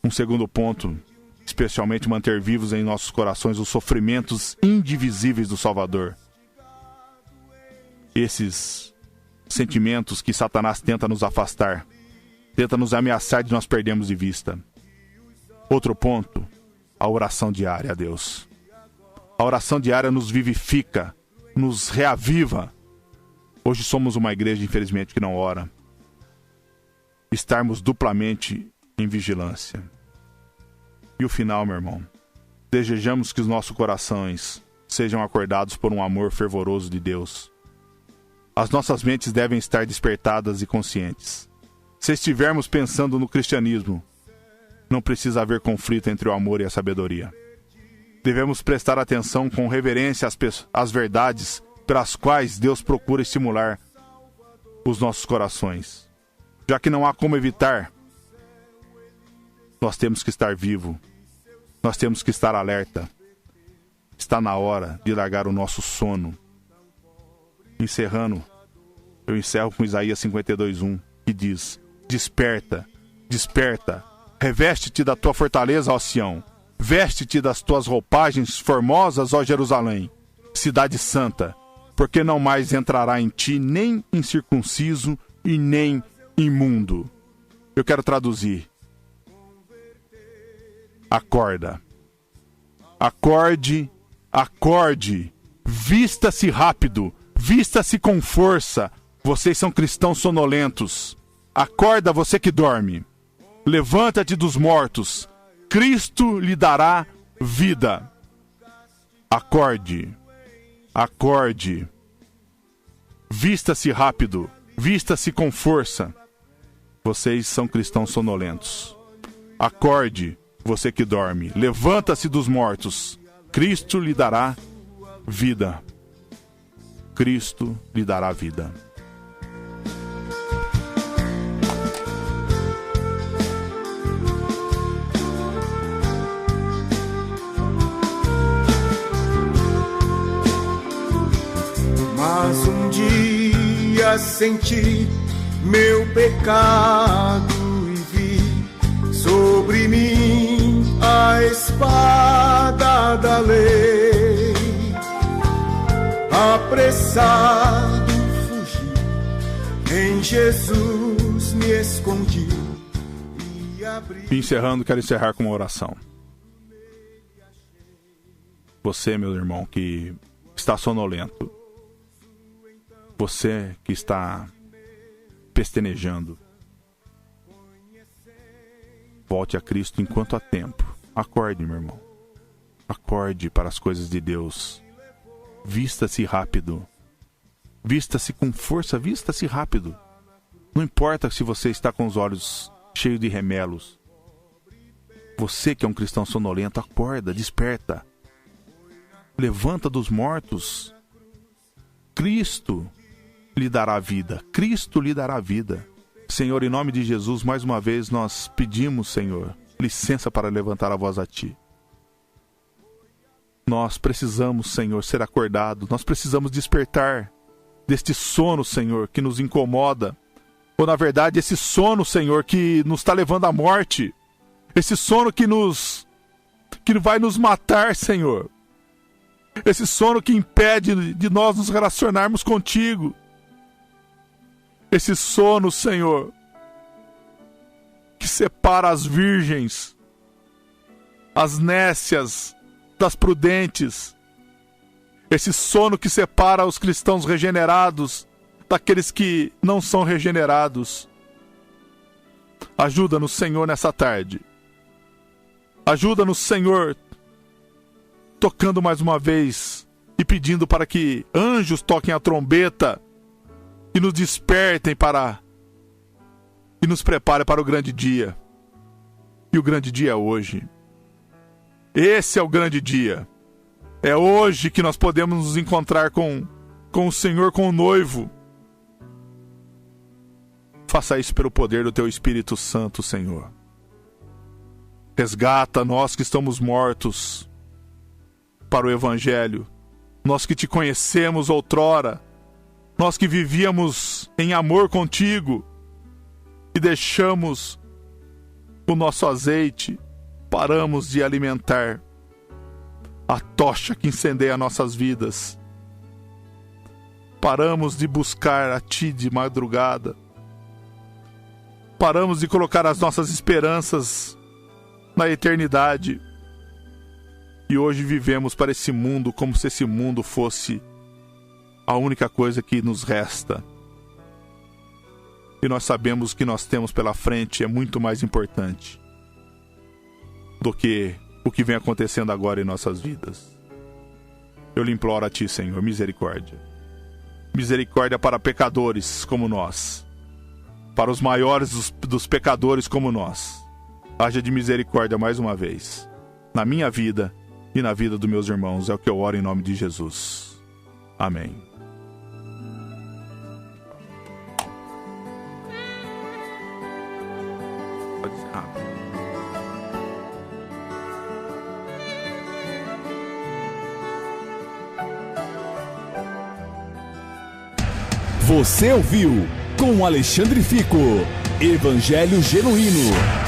Um segundo ponto, especialmente manter vivos em nossos corações os sofrimentos indivisíveis do Salvador. Esses sentimentos que Satanás tenta nos afastar, tenta nos ameaçar de nós perdermos de vista. Outro ponto, a oração diária a Deus. A oração diária nos vivifica, nos reaviva. Hoje somos uma igreja, infelizmente, que não ora. Estarmos duplamente em vigilância. E o final, meu irmão, desejamos que os nossos corações sejam acordados por um amor fervoroso de Deus. As nossas mentes devem estar despertadas e conscientes. Se estivermos pensando no cristianismo, não precisa haver conflito entre o amor e a sabedoria. Devemos prestar atenção com reverência às verdades pelas quais Deus procura estimular os nossos corações. Já que não há como evitar, nós temos que estar vivos. Nós temos que estar alerta. Está na hora de largar o nosso sono. Encerrando, eu encerro com Isaías 52:1, que diz: desperta, desperta, reveste-te da tua fortaleza, ó Sião, veste-te das tuas roupagens formosas, ó Jerusalém, cidade santa, porque não mais entrará em ti nem incircunciso e nem imundo. Eu quero traduzir. Acorda. Acorde, acorde. Vista-se rápido. Vista-se com força. Vocês são cristãos sonolentos. Acorda, você que dorme. Levanta-te dos mortos. Cristo lhe dará vida. Acorde. Acorde. Vista-se rápido. Vista-se com força. Vocês são cristãos sonolentos. Acorde, você que dorme. Levanta-se dos mortos. Cristo lhe dará vida. Cristo lhe dará vida. Mas um dia senti meu pecado e vi sobre mim a espada da lei. Apressado fugi, em Jesus me escondi e abri. Encerrando, quero encerrar com uma oração. Você, meu irmão, que está sonolento. Você que está pestanejando. Volte a Cristo enquanto há tempo. Acorde, meu irmão. Acorde para as coisas de Deus. Vista-se rápido. Vista-se com força, vista-se rápido. Não importa se você está com os olhos cheios de remelos. Você que é um cristão sonolento, acorda, desperta. Levanta dos mortos. Cristo lhe dará vida. Cristo lhe dará vida. Senhor, em nome de Jesus, mais uma vez nós pedimos, Senhor, licença para levantar a voz a Ti. Nós precisamos, Senhor, ser acordados. Nós precisamos despertar deste sono, Senhor, que nos incomoda. Ou, na verdade, esse sono, Senhor, que nos está levando à morte. Esse sono que vai nos matar, Senhor. Esse sono que impede de nós nos relacionarmos contigo. Esse sono, Senhor, que separa as virgens, as nécias, das prudentes. Esse sono que separa os cristãos regenerados daqueles que não são regenerados. Ajuda-nos, Senhor, nessa tarde. Ajuda-nos, Senhor, tocando mais uma vez e pedindo para que anjos toquem a trombeta e nos despertem e nos preparem para o grande dia. E o grande dia é hoje. Esse é o grande dia. É hoje que nós podemos nos encontrar com o Senhor, com o noivo. Faça isso pelo poder do Teu Espírito Santo, Senhor. Resgata nós que estamos mortos para o Evangelho. Nós que Te conhecemos outrora. Nós que vivíamos em amor contigo e deixamos o nosso azeite, paramos de alimentar a tocha que incendeia nossas vidas. Paramos de buscar a Ti de madrugada. Paramos de colocar as nossas esperanças na eternidade. E hoje vivemos para esse mundo como se esse mundo fosse a única coisa que nos resta. E nós sabemos que nós temos pela frente é muito mais importante do que o que vem acontecendo agora em nossas vidas. Eu lhe imploro a Ti, Senhor, misericórdia. Misericórdia para pecadores como nós. Para os maiores dos pecadores como nós. Haja de misericórdia mais uma vez. Na minha vida e na vida dos meus irmãos. É o que eu oro em nome de Jesus. Amém. Você ouviu com Alexandre Fico, Evangelho Genuíno.